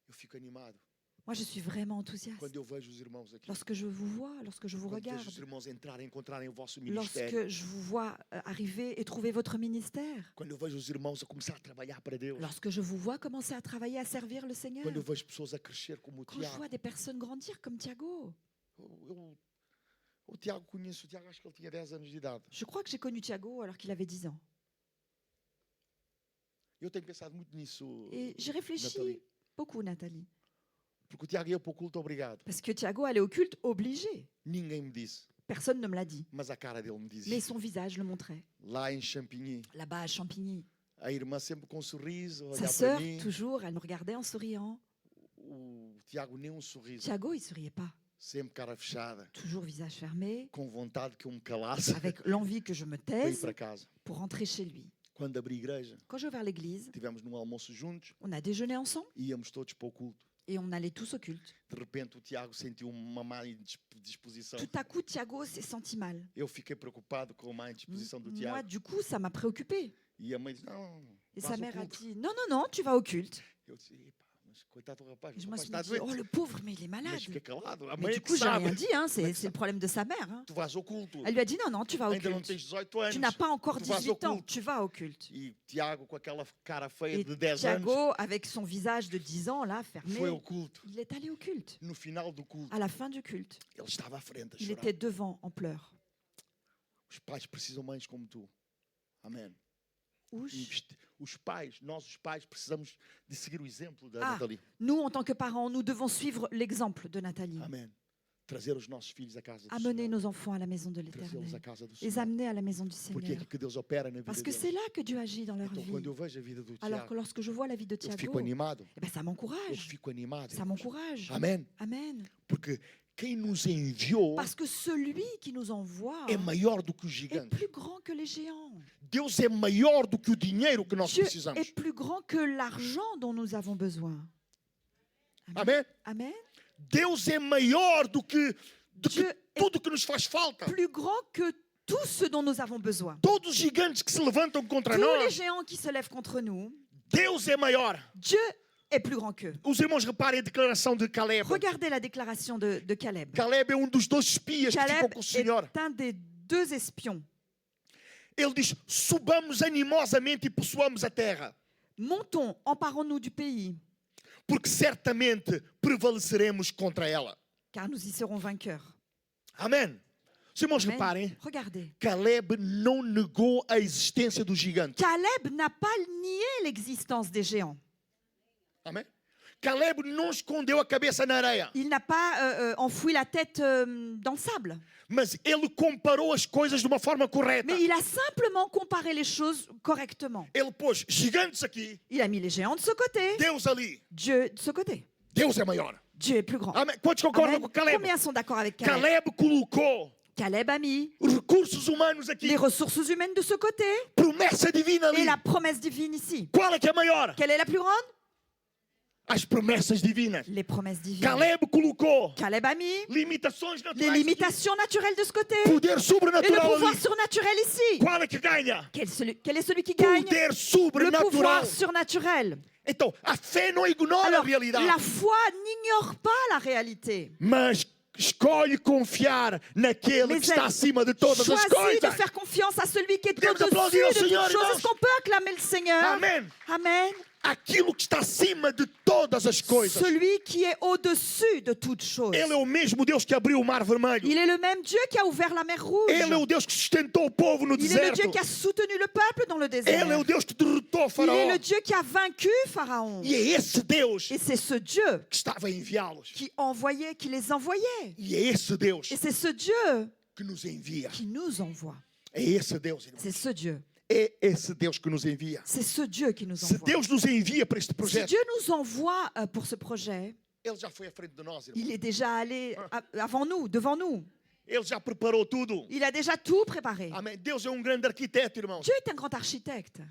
Eu fico animado Moi, je suis vraiment enthousiaste. quando eu vejo os irmãos aqui. Lorsque je vous vois, lorsque je vous Quando vejo regarde, os irmãos encontrarem o vosso ministério. lorsque je vous vois arriver et trouver votre ministère, Quando eu vejo os irmãos a começar a trabalhar para Deus. lorsque je vous vois commencer à travailler, à servir le Seigneur, Quando eu vejo pessoas a crescer como o quand je Tiago. vois des personnes grandir comme Thiago. O Tiago, conheço o Tiago, acho que ele tinha 10 anos de idade. Je crois que j'ai connu Thiago alors qu'il avait 10 ans. Eu tenho pensado muito nisso, Et j'ai réfléchi Nathalie. Beaucoup, Nathalie. Porque o Tiago ia para o culto obrigado. Parce que Thiago allait au culte obligé. Ninguém me disse, Personne ne me l'a dit. mas a cara dele me dizia. Mais son visage le montrait. Lá em Champigny, Là-bas à Champigny. a irmã sempre com um sorriso, a Sa olhar sœur, para mim. toujours, elle me regardait en souriant. O Tiago nem um sorriso, Thiago, il souriait pas. sempre cara fechada, Toujours visage fermé, com vontade que eu me calasse avec l'envie que je me para ir taise para casa. pour rentrer chez lui. Quando abri a igreja, Quand j'ai ouvert l'église, tivemos num almoço juntos on a déjeuné ensemble e íamos todos para o culto. et on allait tous au culte. De repente o Tiago sentiu uma má disposição. Tout à coup, Thiago s'est senti mal. Eu fiquei preocupado com a má disposição do Moi, Tiago. du coup, ça m'a préoccupé. E a mãe disse, não, Et vais sa ao mère a culto. dit, non, non, non, tu vas au culte. Eu disse, "Epá, mas coitado do rapaz, Et je o me rapaz suis está dit, doente. oh le pauvre, mais il est malade. Mas fiquei calado, a Mais mãe du é que coup, j'ai rien sabe. dit, hein, Mas c'est le problème de sa mère. Hein. Tu vas ao culto, Elle lui a dit, non, non, tu vas au ainda não culte. tens 18 anos. Tu n'as pas encore Tu vas ao 18 ans, culto. tu vas au culte. E Tiago, com aquela cara feia Et de 10 anos, Thiago, avec son visage de 10 ans, là, foi fermé, ao culto. il est allé au culte. No final do culto, À la fin du culte, ele estava à frente a il chorar. était devant en pleurs. Os pais precisam mães como tu. Amém. Ouch. Os pais, nós os pais, precisamos de seguir o exemplo da Ah. Nathalie. Nous, en tant que parents, nous devons suivre l'exemple de Nathalie. Amém. Trazer os nossos filhos à casa do Amener Senhor. nos enfants à la maison de Trazê-los à l'Éternel. casa do Les Senhor. amener à la maison du Porque é Seigneur. aqui que Deus opera na vida Parce que deles. c'est là que Dieu agit dans leur Então, vie. quando eu vejo a vida do Alors que Tiago, lorsque je vois la vie de eu Thiago, fico animado. eh ben, ça Eu m'encourage. fico animado. Ça m'encourage. Amém. Amen. Porque quem nos enviou Parce que celui qui nous envoie é maior do que os est gigantes. plus grand que les géants. Deus é maior do que o dinheiro que nós Dieu precisamos. est plus grand que l'argent dont nous avons besoin. Amém? Amen. Deus é maior do que Dieu est tudo que nos faz falta. plus grand que tout ce dont nous avons besoin. Todos os gigantes que se levantam contra Tous les nós, géants qui se lèvent contre nous, Deus é maior. Dieu est plus grand qu'eux. Os irmãos reparem a declaração de Caleb. Regardez la déclaration de Caleb. Caleb é um dos 12 espias que ficou Caleb com o Senhor. est un des 2 espions. Ele diz, subamos animosamente e possuamos a terra, Montons, emparons-nous du pays, porque certamente prevaleceremos contra ela. car nous y serons vainqueurs. Amém. Os irmãos Amen. reparem, Regardez. Caleb não negou a existência do gigante. Caleb n'a pas nié l'existence des géants. Amém. Caleb não escondeu a cabeça na areia, Il n'a pas enfoui la tête dans le sable. mas ele comparou as coisas de uma forma correta. Mais il a simplement comparé les choses correctement. Ele pôs gigantes aqui, Il a mis les géants de ce côté, Deus ali. Dieu de ce côté. Deus é maior. Dieu est plus grand. Amém. Quantos concordam Amen. com Caleb? Combien sont d'accord avec Caleb? Caleb colocou Caleb a mis os recursos humanos aqui, les ressources humaines de ce côté promessa divina ali. et la promesse divine ici. Qual é que é maior? Quelle est la plus grande? As promessas divinas. Les promesses divines. Caleb colocou Caleb a mis limitações les naturais aqui, limitations naturelles de ce côté poder et le sobrenatural pouvoir ali. surnaturel ici. Qual é que ganha? Quel est celui qui gagne? Poder Le sobrenatural. pouvoir surnaturel. Então, a fé não ignora a Alors, realidade, la foi n'ignore pas la réalité, mas escolhe confiar naquele mais que está elle acima de todas as choisit de coisas. faire confiance à celui qui est Podemos au-dessus applaudir au de toutes Seigneur, choses. irmãos. Est-ce qu'on peut acclamer le Seigneur? Amém. Amen. Aquilo que está acima de todas as coisas. Celui qui est au-dessus de toutes choses. Ele é o mesmo Deus que abriu o mar vermelho. Il est le même Dieu qui a ouvert la mer Rouge. Ele é o Deus que sustentou o povo no Il est le deserto. Dieu qui a soutenu le peuple dans le désert. Ele é o Deus que derrotou Il est Faraó. le Dieu qui a vaincu Pharaon. E é esse Deus Et c'est ce Dieu que estava a enviá-los. qui envoyait, qui les envoyait. E é esse Deus Et c'est ce Dieu que nos envia. qui nous envoie. É esse Deus, irmão. C'est ce Dieu. É esse Deus que nos envia. C'est ce Dieu qui nous Se envoie. Deus nos envia para este Si projeto, Dieu nous envoie pour ce projet, Ele já foi à frente de nós, irmão. il est déjà allé avant nous, devant nous. Ele já preparou tudo. Il a déjà tout préparé. Amém. Deus é um grande arquiteto, irmãos. Dieu est un grand architecte.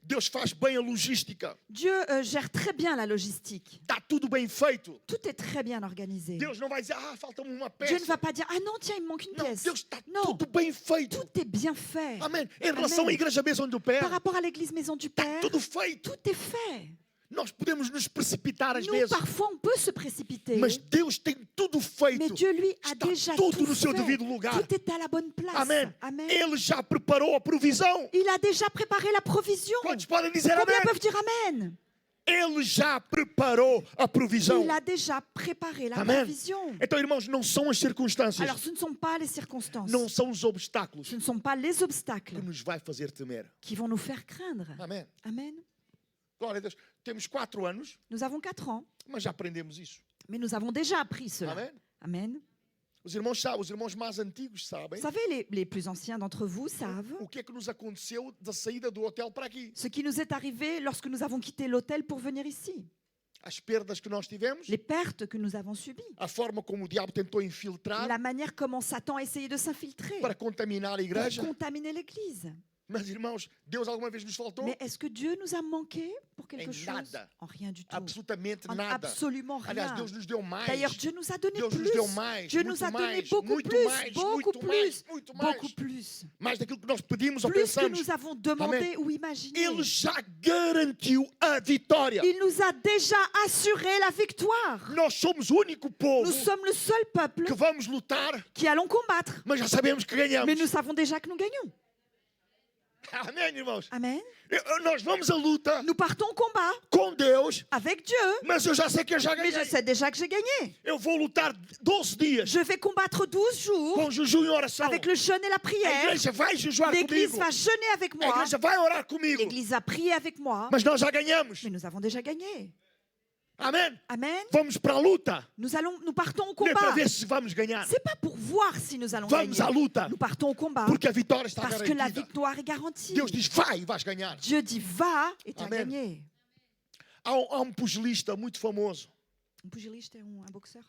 Deus faz bem a logística. Dieu gère très bien la logistique. Está tudo bem feito. Tout est très bien organisé. Deus não vai dizer, falta-me uma Dieu ne peça. va pas dire, ah non, tiens, il me manque une Não, pièce. Deus está Non, tudo bem feito. tout est bien fait. Amém. Em relação à igreja Bênção do Pé, Par rapport à l'église Maison du está Père, tudo feito. tout est fait. Nós podemos nos precipitar às Nous, vezes, parfois, on peut se précipiter. mas Deus tem tudo Mais feito. Dieu, lui, a Está déjà tudo tout no seu fait. devido lugar. Tout est à la bonne place. Amém. Amen. Ele já preparou a provisão. Il a déjà préparé la provision. Quantos podem dizer Combien amém? peuvent dire Amen? Ele já preparou a provisão. Il a déjà préparé la Amém. provision. Então, irmãos, não são as circunstâncias, Alors, ce ne sont pas les circonstances, não são os obstáculos ce ne sont pas les obstacles que nos vai fazer temer. qui vont nous faire craindre. Amém. Amen. Glória a Deus. Temos 4 anos, Nous avons 4 ans, mas já aprendemos isso. mais nous avons déjà appris cela. Amém? Amen. Os irmãos sabem, os irmãos mais antigos Vous sabem savez, les plus anciens d'entre vous savent o que é que nos aconteceu da saída do hotel para aqui. ce qui nous est arrivé lorsque nous avons quitté l'hôtel pour venir ici. As perdas que nós tivemos, Les pertes que nous avons subies. a forma como o diabo tentou infiltrar La manière comment Satan a essayé de s'infiltrer para contaminar a pour igreja. contaminer l'Église. Mas, irmãos, Deus alguma vez nos faltou? Mais est-ce que Dieu nous a manqué pour quelque Em chose? nada. En rien du tout. Absolutamente En nada. absolument Aliás, rien. Deus nos deu mais. D'ailleurs, Dieu nous a donné Deus nos plus. deu mais. Dieu muito nous a donné mais, beaucoup muito plus, mais, beaucoup muito plus, mais, muito mais. beaucoup plus. Mais daquilo que nós pedimos ou Plus que pensamos. nous avons demandé Amen. ou imaginé. Ele já garantiu a vitória. Il nous a déjà assuré la victoire. Nós somos o único povo Nous sommes le seul peuple que vamos lutar, qui allons combattre. mas já sabemos que ganhamos. Mais nous savons déjà que nous gagnons. Amém, irmãos? Amen. Nós vamos à luta Nous partons au combat com Deus, avec Dieu. mas eu já sei que eu já Mais je ganhei. sais déjà que j'ai gagné. Eu vou lutar 12 dias Je vais combattre 12 jours com jejum e oração. avec le jeûne et la A prière. igreja vai jejuar L'Église comigo. va jeûner avec A moi. igreja vai orar comigo. L'Église va prier avec moi. Mas nós já ganhamos. Mais nous avons déjà gagné. Amém? Amen. Vamos para a luta. Nous partons au Não é para combat. ver se vamos ganhar. C'est pas pour voir si nous allons Vamos à gagner. luta. Nous partons au combat Porque a vitória está parce que la garantida. victoire est garantie. Deus diz, vai e vais ganhar. Dieu dit va et tu as Amen. gagné. Há pugilista muito famoso. Un pugiliste, un boxeur.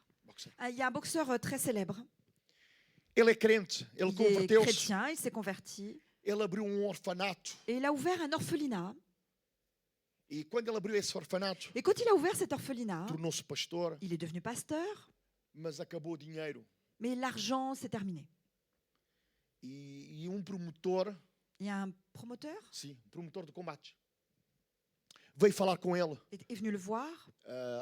Il y a un boxeur très célèbre. Ele é crente. Ele Il est converteu-se. chrétien, il s'est converti Ele abriu orfanato. et il a ouvert un orphelinat. E quando ele abriu esse orfanato, Et quand il a ouvert cet orphelinat, tornou-se pastor, il est devenu pasteur, mas acabou o dinheiro. mais l'argent s'est terminé. E promotor, Il y a un promoteur sim, promotor de combate, veio falar com ele est venu le voir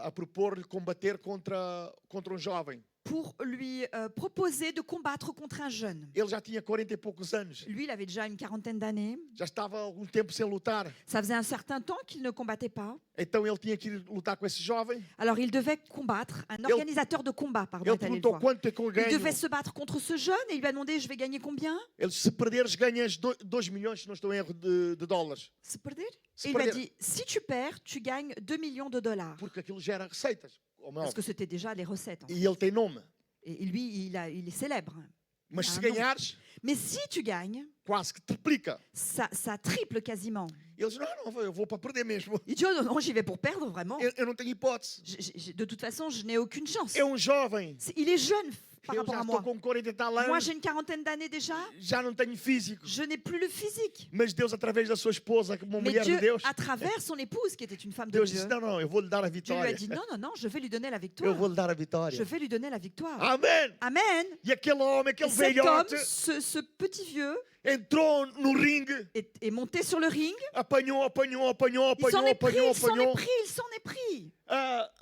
a propor-lhe combater contra um jovem. pour lui proposer de combattre contre un jeune. Ele já tinha 40 e poucos anos. Lui, il avait déjà une quarantaine d'années. Já estava há algum tempo sem lutar. Ça faisait un certain temps qu'il ne combattait pas. Então ele tinha que ir lutar com esse jovem. Alors il devait combattre, un organisateur de combat, pardon, Ele est allé le perguntou voir. quanto é que eu Il ganho. devait se battre contre ce jeune et il lui a demandé je vais gagner combien? Ele disse, se perderes, ganhas 2 milhões, se não estou em erro, de dólares. Se perder? Se Et il m'a perder. dit si tu perds, tu gagnes 2 millions de dollars. Porque aquilo gera receitas. Ou não. Parce que c'était déjà les recettes. En fait. E ele tem nome. Et lui, il est célèbre. Mas Ah, se não. ganhares, Mais si tu gagnes, quase que triplica. ça triple quasiment. Ele diz, não, eu vou para perder mesmo. Il dit oh non, non, j'y vais pour perdre vraiment. Eu não tenho hipótese. De toute façon, je n'ai aucune chance. É jovem. Il est jeune par Eu rapport já à estou moi. com 40 e tal Moi, anos. j'ai une quarantaine d'années déjà. Já não tenho físico. Je n'ai plus le physique. Mas Deus, através da sua esposa, como uma Mais mulher de Dieu, Deus, à travers son épouse, qui était une femme de Deus Dieu, disse, não, eu vou lhe dar a Dieu lui a vitória. dit non, non, non, je vais lui donner la Eu victoire. vou lhe dar a vitória. Je vais lui donner la victoire. Amém. Amen. E aquele homem, Et aquele cet homme, velhote, ce petit vieux, entrou no ringue, est monté sur le ring. apanhou, Il s'en est pris, il s'en est pris, il s'en est pris.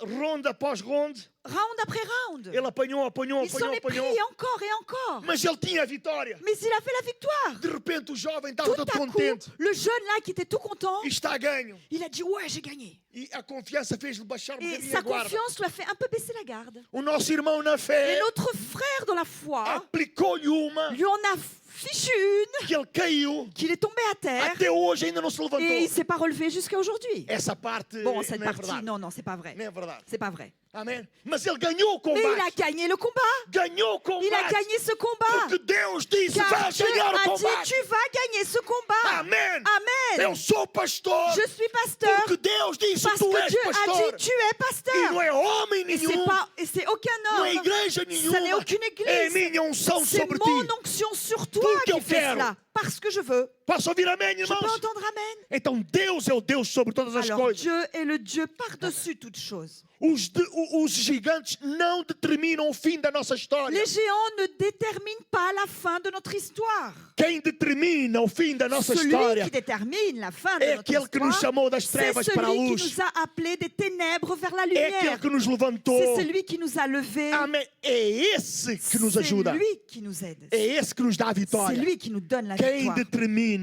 ronde após ronde, Round après round. ele apanhou, Il s'en est pris encore et encore. mas ele tinha a vitória. Mais il a fait la victoire. De repente o jovem estava Tout todo à coup, contente. le jeune là qui était tout content, E está ganho. il a dit ouais, j'ai gagné. E a confiança fez-lhe baixar um Et bocadinho sa a guarda. confiance lui a fait un peu baisser la garde. O nosso irmão na Et fé notre frère dans la foi aplicou-lhe uma lui en a fichu une, que ele caiu. qu'il est tombé à terre Até hoje ainda não se et il levantou. ne s'est pas relevé jusqu'à aujourd'hui. Essa parte Bon, cette não é partie, verdade. non, non, c'est pas vrai. Não é verdade. C'est pas vrai. Amém? Mas ele ganhou o Mais il a combate. gagné le combat. Ganhou o Il a combate. gagné ce combat. Porque Deus disse, Car vai Dieu ganhar o a dit, combate. tu vas gagner ce combat. Amém. Amen. Eu sou pastor. Je suis pasteur Porque Deus disse, parce tu que és Dieu a pastor. dit, tu es E pasteur. não é homem Et nenhum. c'est aucun Não é homme. igreja Ce n'est nenhuma. aucune É église. minha unção C'est sobre mon ti. onction sur toi Porque eu qui fait quero. cela. Parce que je veux. Posso ouvir amém, Je irmãos? peux entendre amen. Então Deus é o Deus sobre todas as Alors coisas. Dieu est le Dieu par-dessus toutes choses. Os gigantes não determinam o fim da nossa história. Les géants ne déterminent pas la fin de notre histoire. Quem determina o fim da nossa Celui história qui détermine la fin de é notre aquele que nos histoire, chamou das c'est trevas para a celui qui luz. nous a appelés des ténèbres vers la É aquele lumière. que nos levantou. C'est celui qui nous a levés. Amém. É esse que nos C'est ajuda. lui qui nous aide. É esse que nos dá a C'est vitória. lui qui nous donne la Quem victoire. determina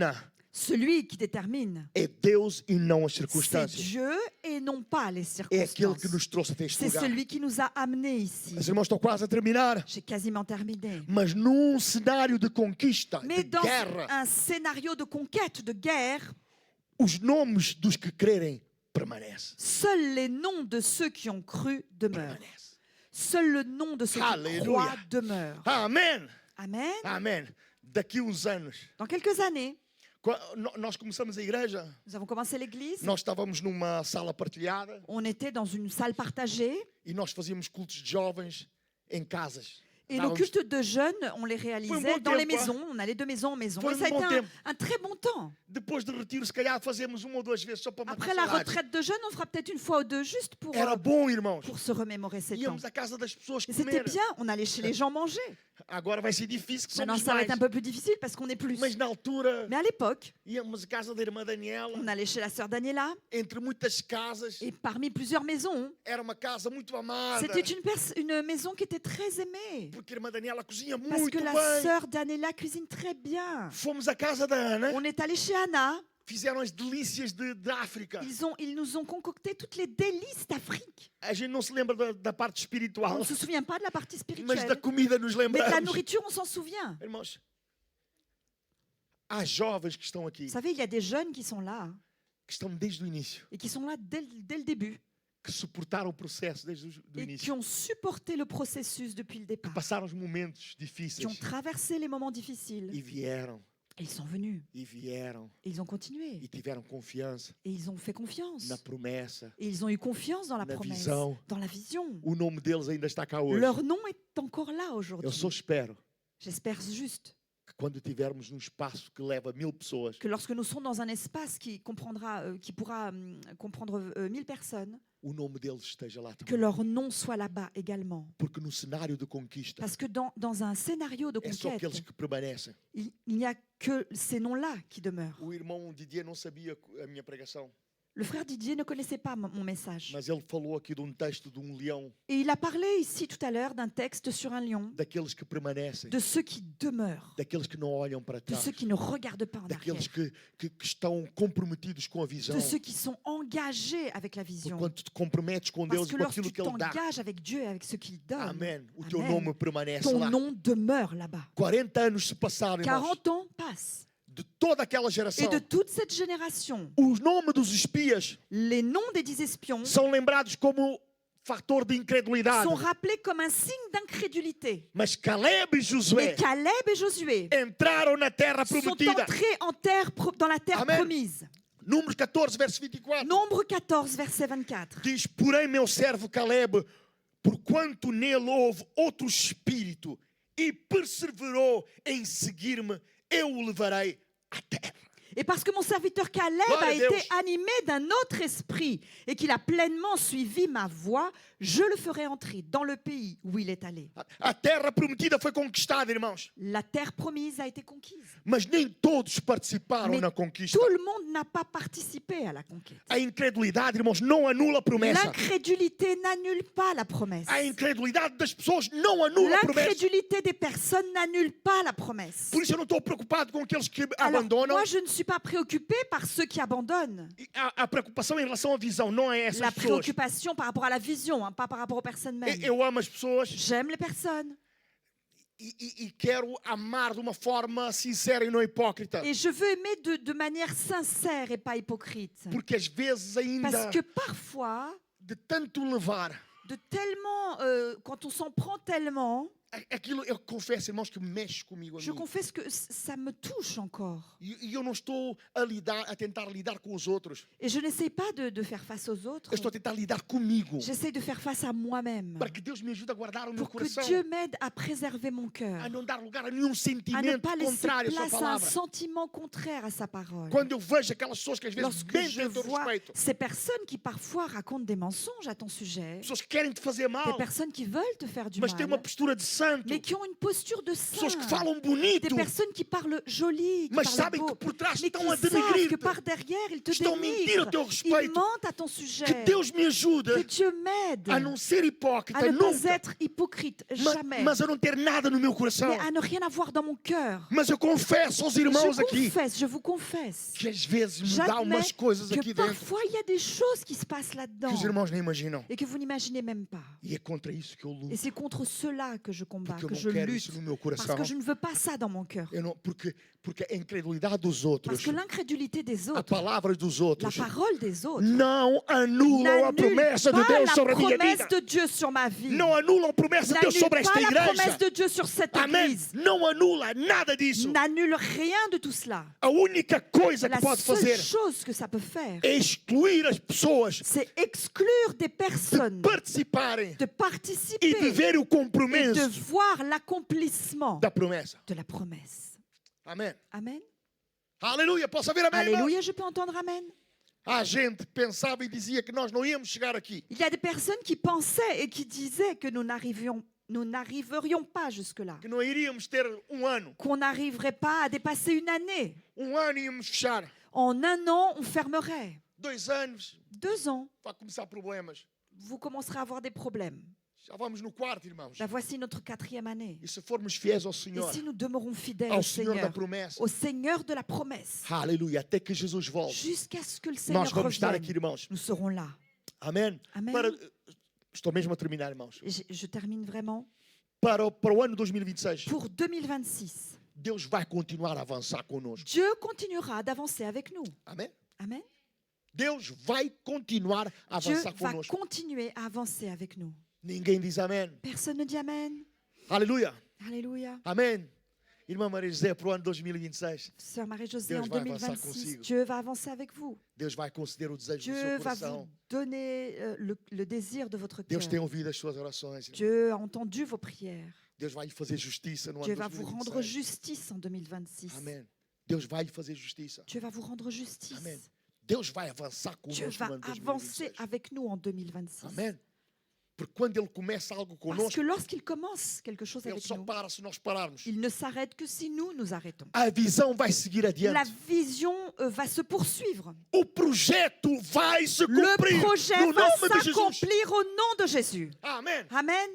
Celui qui détermine, é Deus e não as c'est circunstâncias. Dieu et non pas les É aquele circonstances. que nos trouxe até este C'est lugar. celui qui nous a amenés ici. Os irmãos estão quase a terminar. J'ai quasiment terminé. Mas num cenário de conquista, Mais de dans guerra, un scénario de conquête, de guerre, os nomes dos que crerem permanece. Seuls les noms de ceux qui ont cru demeurent. Permanece. Seul le nom de ceux qui Alléluia. croient demeure. Amém. Amen. Amém. Daqui uns anos, Dans quelques années, nós começamos a igreja, nous avons commencé l'église. nós estávamos numa sala partilhada On était dans une salle partagée. e nós fazíamos cultos de jovens em casas. Et nos Estávamos- cultes de jeunes, on les Foi réalisait um bom dans les tempo, maisons. On allait de maison en maison. Foi Et ça a um bom été tempo. un très bon temps. Depois de retiro, se calhar fazemos uma ou duas vezes só para matar Après la saudades. retraite de jeunes, on fera peut-être une fois ou deux juste Era bom, irmãos. pour se remémorer ces temps. Íamos à casa das pessoas Et c'était comer. bien, on allait chez les gens manger. Agora vai ser difícil, que Maintenant, somos ça va mais. être un peu plus difficile parce qu'on est plus. Mas na altura, Mais à l'époque, íamos à casa da irmã Daniela, on allait chez la sœur Daniela. entre muitas casas. Et parmi plusieurs maisons, Era uma casa muito amada. c'était une maison qui était très aimée. Porque a irmã Daniela cozinha Parce muito que la bem. sœur Daniela cuisine très bien. Fomos à casa da Ana, On est allé chez Anna. fizeram as delícias de África. Ils nous ont concocté toutes les délices d'Afrique. A gente não se lembra da parte On espiritual, ne se souvient pas de la partie mas da spirituelle. comida nos Mais de la lembramos. nourriture, on s'en souvient. Irmãos, há jovens que estão aqui, Vous savez, il y a des jeunes qui sont là que estão desde o início, et qui sont là dès le début que suportaram o processo desde o et qui início, ont supporté le processus depuis le que départ, passaram os momentos qui ont difíceis traversé les moments difficiles. e vieram, Et ils sont venus, e vieram, et ils ont continué, e tiveram confiança et ils ont fait confiance. na promessa. Et ils ont eu confiance dans la Na promesse, visão. dans la vision. O nome deles ainda está cá hoje. Leur nom est encore là Eu aujourd'hui. só espero J'espère juste que quando tivermos num espaço que leva 1000 pessoas, que lorsque nous serons dans un espace qui pourra comprendre 1000 personnes, o nome deles esteja lá que também. leur nom soit là-bas également. Porque no cenário de conquista, Parce que dans un scénario de é só conquête, aqueles que permanecem. il n'y a que ces noms-là qui demeurent. O irmão Didier não sabia a minha pregação, Le frère Didier ne connaissait pas mon message. mas ele falou aqui de um texto de um leão, Et il a parlé ici tout à l'heure d'un texte sur un lion, daqueles que permanecem, de ceux qui demeurent, daqueles que não olham para de trás, ceux qui ne regardent pas en arrière, daqueles que estão comprometidos com a visão. de ceux qui sont engagés avec la Porque vision. quando tu te comprometes com Parce Deus que e com lorsque aquilo tu que Ele dá, t'engages avec Dieu et avec ce qu'il donne, amém, o teu Amen. nome permanece ton lá. nom demeure là-bas. 40 anos se passaram, irmãos, 40 ans passent. de toda aquela Et geração. de toute cette génération, Os nomes dos espias les noms des 10 espions são lembrados como fator de incredulidade. sont rappelés comme un signe d'incrédulité. Mas Caleb e Mais Josué Caleb et Josué entraram na terra sont prometida. entrés dans la terre Amen. promise. Números 14, verso 24. Nombre 14, verset 24. Diz, porém, meu servo Caleb, porquanto nele houve outro espírito e perseverou em seguir-me, eu o levarei à terra. Et parce que mon serviteur Caleb Gloire a à été Deus. animé d'un autre esprit et qu'il a pleinement suivi ma voie, je le ferai entrer dans le pays où il est allé. A terra prometida foi conquistada, irmãos. La terre promise a été conquise. Mas nem todos participaram Mais na conquista. Tout le monde n'a pas participé à la conquête. A incredulidade, irmãos, não anula a promessa. L'incrédulité n'annule pas la promesse. A incredulidade das pessoas não anula a promessa. L'incrédulité des personnes n'annule pas la promesse. Por isso eu não estou preocupado com aqueles que Alors, abandonam. moi, je ne suis pas préoccupée par ceux qui abandonnent. E a preocupação em relação à visão não é essas La pessoas. préoccupation par rapport à la vision, hein, pas par rapport aux personnes mêmes. Eu amo as pessoas J'aime les personnes e quero amar de uma forma sincera e não hipócrita. et je veux aimer de manière sincère et pas hypocrite. Porque às vezes ainda Parce que parfois, de tanto levar, de tellement, quand on s'en prend tellement, aquilo eu confesso, irmãos, que mexe comigo a je mim. confesse que ça me touche encore. E eu não estou a tentar lidar com os outros. Et je n'essaie pas de faire face aux autres. Eu estou a tentar lidar comigo. J'essaie de faire face à moi-même. Para que Deus me ajude a guardar o meu Pour que coração. Dieu m'aide à préserver mon cœur. A não dar lugar a nenhum À ne sentimento pas laisser contrário à sua place à un palavra. sentiment contraire à sa parole. Quando eu vejo aquelas pessoas que às vezes Lorsque mentem je a teu vois respeito, ces personnes qui parfois racontent des mensonges à ton sujet, pessoas que querem te fazer des mal, personnes qui veulent te faire du mas têm uma mal, postura de santo, mais qui ont une posture de pessoas que saint, falam bonito, des personnes qui parlent joli, qui mas parlent sabem beau, que por trás mais estão a qui savent denegrir-te. que par derrière, ils te Estão a mentir a dénigrent, teu ils respeito. mentent à ton sujet. Que Deus me ajude Que Dieu m'aide a não ser hipócrita, à ne pas nunca, être hypocrite, jamais, mas a não ter nada no meu coração. mais à ne rien avoir dans mon cœur. Mas eu confesso aos irmãos aqui Je vous confesse, que às vezes me dá umas j'admets coisas que aqui dentro parfois il y a des choses qui se passent que là-dedans os irmãos nem imaginam. et que vous n'imaginez même pas. E é contra isso que eu Et luto. c'est contre cela que je combats, Porque eu que não je quero isso lutte. no meu Parce coração. que je ne veux pas ça dans mon cœur. Eu não, porque a incredulidade dos Parce outros, que l'incrédulité des a autres, palavra dos la outros, parole des autres, não anulam a n'annule promessa de pas Deus la sobre a minha promesse vida. de Dieu sur ma vie. Não anulam a promessa de Deus N'annule sobre esta pas la igreja. promesse de Dieu sur cette Amém. église. Não anula nada disso. N'annule rien de tout cela. A única coisa que La pode seule fazer chose que ça peut faire, é excluir as pessoas c'est exclure des de personnes participarem de e de participer verem o et de compromisso voir l'accomplissement da promessa. de la promesse. Amém. Amen. Aleluia. Posso ouvir amém, irmãos? Alléluia, je peux entendre Amen. A gente pensava e dizia que nós não íamos chegar aqui. Il y a des personnes qui pensaient et qui disaient que nous n'arriverions pas jusque-là, Que não iríamos ter ano. qu'on n'arriverait pas à dépasser une année. Ano íamos fechar. En un an, on fermerait. 2 anos, 2 ans, vai começar problemas. vous commencerez à avoir des problèmes. Já vamos no quarto, irmãos. Ben, voici notre 4e année. E se formos fiéis ao Et Senhor, si nous demeurons fidèles ao au Senhor da Seigneur, promessa, au Seigneur de la promesse, aleluia, até que Jesus volte, jusqu'à ce que le nós Seigneur vamos estar aqui, revienne, irmãos. nous serons là. Amém? Amém. Estou mesmo a terminar, irmãos. Et je termine vraiment. Para o ano 2026, Pour 2026, Deus vai continuar a avançar conosco. Dieu continuera d'avancer avec nous. Amém? Amen. Deus vai continuar a Dieu avançar va conosco. continuer à avancer avec nous. Ninguém diz amém. Personne ne dit Amen. Aleluia. Alléluia. Amém. Irmã Maria José, para o ano 2026, Sœur Marie-Josée, Deus en vai avançar 2026, consigo. Dieu va avancer avec vous. Deus vai conceder o desejo do Dieu seu va vous coração. donner le désir de votre cœur. Deus tem ouvido as suas orações. Irmão. Dieu a entendu vos prières. Deus vai lhe fazer justiça no Dieu ano va vous rendre 2026. justice en 2026. Amém. Deus vai lhe fazer justiça. Dieu va vous rendre justice. Amém. Deus vai avançar Dieu conosco va no ano avancer 2026. avec nous en 2026. Amém. Porque quando Ele começa algo Parce conosco, que lorsqu'il commence quelque chose Ele avec só nous, para se nós pararmos. il ne s'arrête que si nous nous arrêtons. A visão vai seguir La adiante. vision va se poursuivre. O projeto vai se Le cumprir projet no va nome de Jesus. s'accomplir au nom de Jésus. Amém. Amen.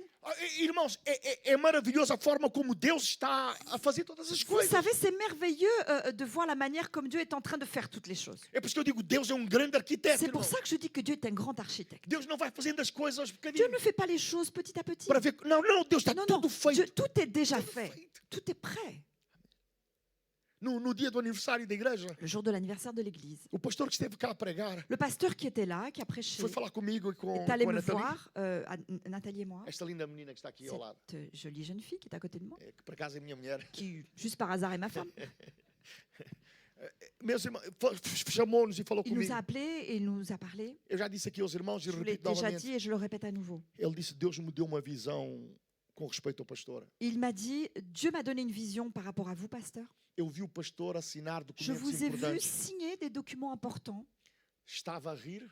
Irmãos, é maravilhosa a forma como Deus está a fazer todas as Vous coisas. savez, c'est merveilleux de voir la manière comme Dieu est en train de faire toutes les choses. É por isso que eu digo, Deus é um grande arquiteto. C'est pour irmão. ça que je dis que Dieu est un grand architecte. Deus não vai fazendo as coisas aos Dieu bocadinhos ne fait pas les choses petit à petit. para ver. Não, Deus está Non, non, tudo feito. Dieu, tout est déjà Tudo fait. feito. Tout est prêt. No dia do aniversário da igreja, Le jour de l'anniversaire de l'église, o pastor que esteve cá a pregar le pasteur qui était là, qui a prêché, foi falar comigo e com est allé a me Nathalie, voir, Nathalie et moi, esta linda menina que está aqui ao lado, cette jolie jeune fille qui est à côté de moi, que por acaso é minha mulher. qui, juste par hasard, est ma femme. Meus irmãos, chamou-nos e falou Il nous comigo. a appelés et il nous a parlé. Eu já disse aqui aos irmãos e Je vous l'ai repito déjà novamente. dit et je le répète à nouveau. Ele disse: Deus me deu uma visão com respeito ao pastor. Il m'a dit, Dieu m'a donné une vision par rapport à vous, pasteur. Eu vi o pastor assinar Je documentos vous ai vu importantes. signer des documents importants. Estava a rir,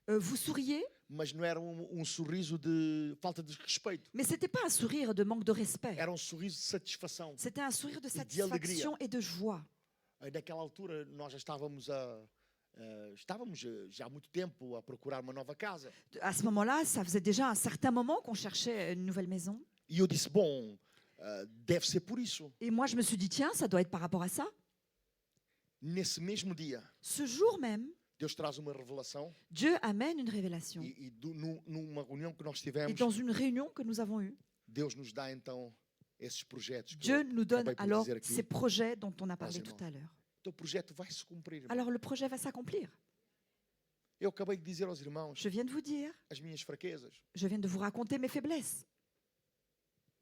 Vous souriez, mas não era sorriso de falta de respeito. mais ce n'était pas un sourire de manque de respect. Era sorriso de satisfação. C'était un sourire de de alegria. satisfaction et de joie. Naquela altura, nós já estávamos já há muito tempo a procurar uma nova casa. À ce moment-là, ça faisait déjà un certain moment qu'on cherchait une nouvelle maison. E eu disse: bom, deve ser por isso. Et moi, je me suis dit, tiens, ça doit être par rapport à ça. Nesse mesmo dia, Ce jour même, Deus traz uma revelação Dieu amène une révélation. numa reunião que nós Et tivemos, dans une réunion que nous avons eue, Deus nos dá então esses projetos. Que Dieu eu nous donne acabei por alors dizer aqui. ces projets dont on a parlé irmãos. tout à l'heure. O teu projeto vai se cumprir. irmão. Alors le projet va s'accomplir. Eu acabei de dizer aos irmãos Je viens de vous dire, as minhas fraquezas, je viens de vous raconter mes faiblesses.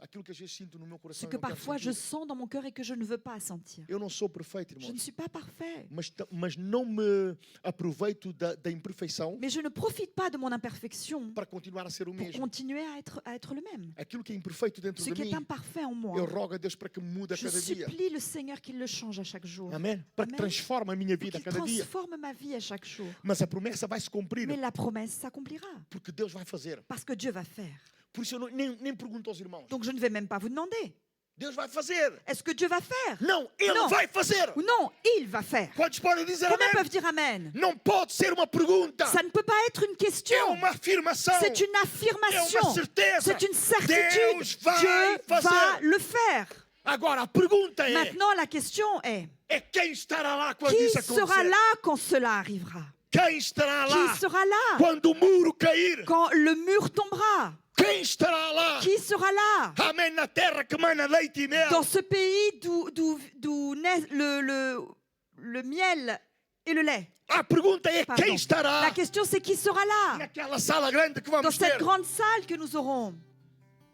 aquilo que às vezes sinto no meu Ce coração. que e não quero parfois je sentir. sens dans mon cœur et que je ne veux pas sentir. Eu não sou perfeito, Je ne irmãos, suis pas parfait. mas não me aproveito da imperfeição Mais je ne profite pas de mon imperfection para continuar a ser o pour mesmo. continuer à être le même. Aquilo que é imperfeito dentro Ce de qui est mim, imparfait en moi, eu rogo a Deus para que me mude a je cada dia. supplie le Seigneur qu'il le change à chaque jour. Amém? Para que Amém. transforme a minha Pour vida a qu'il cada dia. transforme ma vie à chaque jour. Mas a promessa vai se cumprir, Mais la promesse s'accomplira. porque Deus vai fazer. Parce que Dieu va faire. Por isso eu nem pergunto aos irmãos. Donc je ne vais même pas vous demander. Deus vai fazer. Est-ce que Dieu va faire? Não, Ele Não. vai fazer. Ou non, il va faire. Quantos podem dizer Combien amém? peuvent dire Amen? Não pode ser uma pergunta. Ça ne peut pas être une É question. uma afirmação. C'est une É uma affirmation. certeza. C'est une certitude. Deus vai Dieu va fazer. le faire. Agora, a pergunta é Maintenant, la question est, quem estará lá quando qui isso sera acontecer? là quand cela arrivera? Quem estará lá Qui sera là quando o muro cair? quand le mur tombera? Quem Quem estará lá? Qui sera là Amém. Na terra que mana leite e mel. dans ce pays d'où naît le miel et le lait? A pergunta é Pardon. quem estará La question c'est qui sera là naquela sala grande que dans vamos cette ter, grande salle que nous aurons,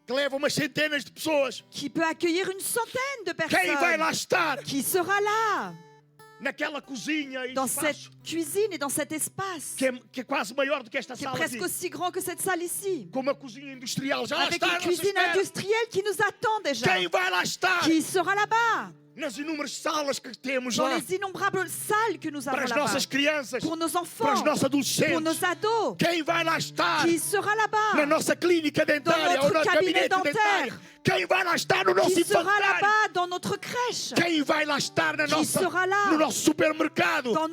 que leva umas centenas de pessoas. qui peut accueillir une centaine de Quem vai lá personnes? estar Qui sera là naquela cozinha e dans cette espaço cuisine et dans cet espace que é quase maior do que esta qui est sala presque aqui? aussi grand que cette salle ici, Com uma cozinha industrial. Já lá avec está une à nossa cuisine espera. industrielle qui nous attend déjà? Quem vai lá estar Qui sera là-bas nas inúmeras salas que temos dans lá les innombrables salles que nous para avons as là-bas, nossas crianças, pour nos para enfants, os nossos pour adolescentes? nos ados? Quem vai lá estar Qui sera na là-bas? nossa clínica dentária Dans ou notre no cabinet gabinete dentário? Quem vai lá estar no nosso Qui sera infantário? là-bas dans notre crèche? Quem vai lá estar na Qui nossa, sera là? no nosso supermercado? Dans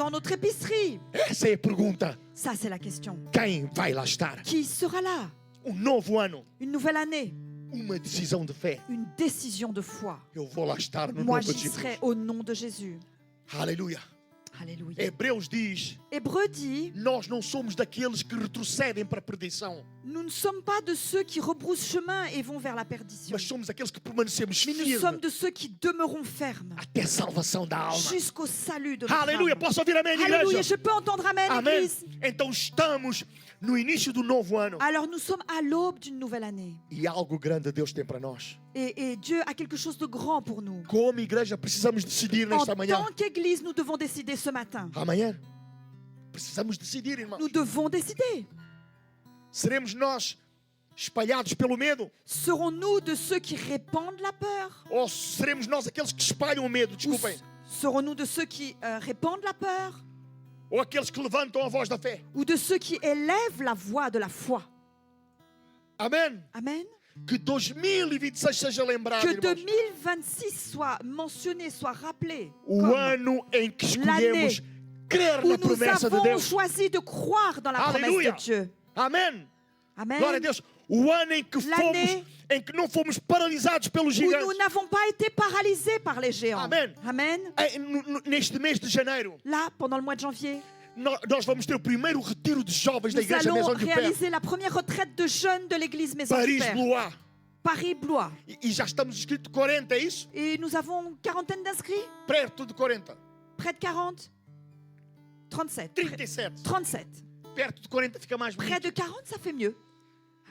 notre épicerie? Essa é a pergunta. Ça, c'est la question. Quem vai lá estar? Qui sera là? Novo ano, Une nouvelle année, uma decisão de fé. une décision de foi. Eu vou lá estar no Moi, nome de j'y Jesus. serai au nom de Jésus. Aleluia. Alléluia. Hebreus diz: Hébreu dit, nós não somos daqueles que retrocedem para a perdição, nous ne sommes pas de ceux qui rebroussent chemin et vont vers la perdition, mas somos aqueles que permanecemos mais nous sommes firmes de ceux qui demeurons fermes até a salvação da alma. jusqu'au salut de notre Aleluia. âme. Posso ouvir amém, Alléluia, igreja? je peux entendre Amen, Amém. Église. Então estamos no início do novo ano Alors nous sommes à l'aube d'une nouvelle année. e algo grande Deus tem para nós. Et Dieu a quelque chose de grand pour nous. Como igreja precisamos decidir En nesta manhã. tant qu'Église, nous devons décider ce matin. Amanhã precisamos decidir, irmãos. Nous devons décider. Seremos nós espalhados pelo medo Serons-nous de ceux qui répandent la peur? ou seremos nós aqueles que espalham o medo? Ou Desculpem. serons-nous de ceux qui répandent la peur? Ou aqueles que levantam a voz da fé? Ou de ceux qui élèvent la voix de la foi? Amém. Amen. Que 2026 seja lembrado, Que irmãos, 2026 soit mentionné, soit rappelé o comme ano em que escolhemos crer où na nous promessa de avons Deus. choisi de croire dans la Alléluia. promesse de Dieu. Amém. Amen. Glória a Deus. O ano em que L'année em que não fomos paralisados pelos Où nous gigantes. n'avons pas été paralysés par les géants. Amen. Amen. Neste mês de janeiro, Là, pendant le mois de janvier, nós vamos ter o primeiro retiro de jovens da nous Igreja allons Maison du Père. réaliser la première retraite de jeunes de l'église Maison du Paris, Père. Blois. Paris-Blois. E já estamos inscritos 40, é isso? Et nous avons une quarantaine d'inscrits. Perto de 40. Près de 40. 37. 37. 37. Perto de 40 fica mais Près bonito. de 40, ça fait mieux.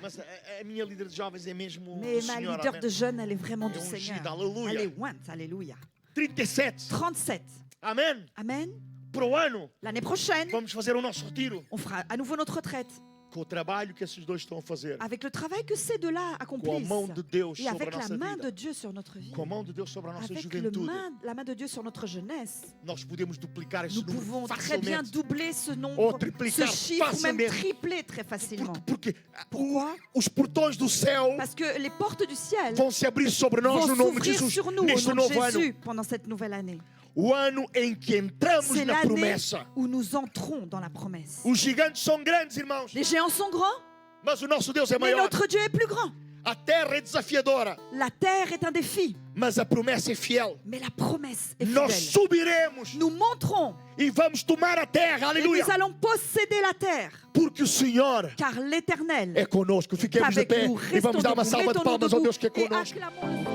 Mas a minha líder de jovens é mesmo Mais do ma Senhor. leader Amém. de jeunes, elle est vraiment du Et ungida, Seigneur. alléluia. Elle est ointe, alléluia. 37. 37. Amém. Amen. Para o ano, L'année prochaine, vamos fazer o nosso retiro. on fera à nouveau notre retraite. Com o trabalho que esses dois estão a fazer. Avec le travail que ces deux-là Com a accomplissent. mão de Deus Et sobre a avec la nossa main vida. de Dieu sur notre vie. Com a mão de Deus sobre a nossa Avec juventude. la main de Dieu sur notre jeunesse. Nós podemos duplicar esse Nous número pouvons très bien facilmente. doubler ce Ou nombre, triplicar ce chiffre, ou même facilmente. tripler très facilement. Porque Pourquoi? os portões do céu Parce que les portes du ciel vão se abrir sobre nós vont no nome de s'ouvrir Jesus sur nous au neste nom de novo ano. Jésus pendant cette nouvelle année. O ano em que entramos C'est na l'année promessa. où nous entrons dans la promesse. Os gigantes são grandes, irmãos, Les géants sont grands, mas o nosso Deus é mais maior. notre Dieu est plus grand. A terra é desafiadora, La terre est un défi, mas a promessa é fiel. mais la promesse est Nós fidèle. subiremos Nous monterons e vamos tomar a terra, et aleluia, nous allons posséder la terre, porque o Senhor car l'Éternel é conosco. est Fiquemos de avec pé nous. e vamos dar uma Restons salva de debout, palmas ao mettons-nous Deus que é debout et conosco. acclamons.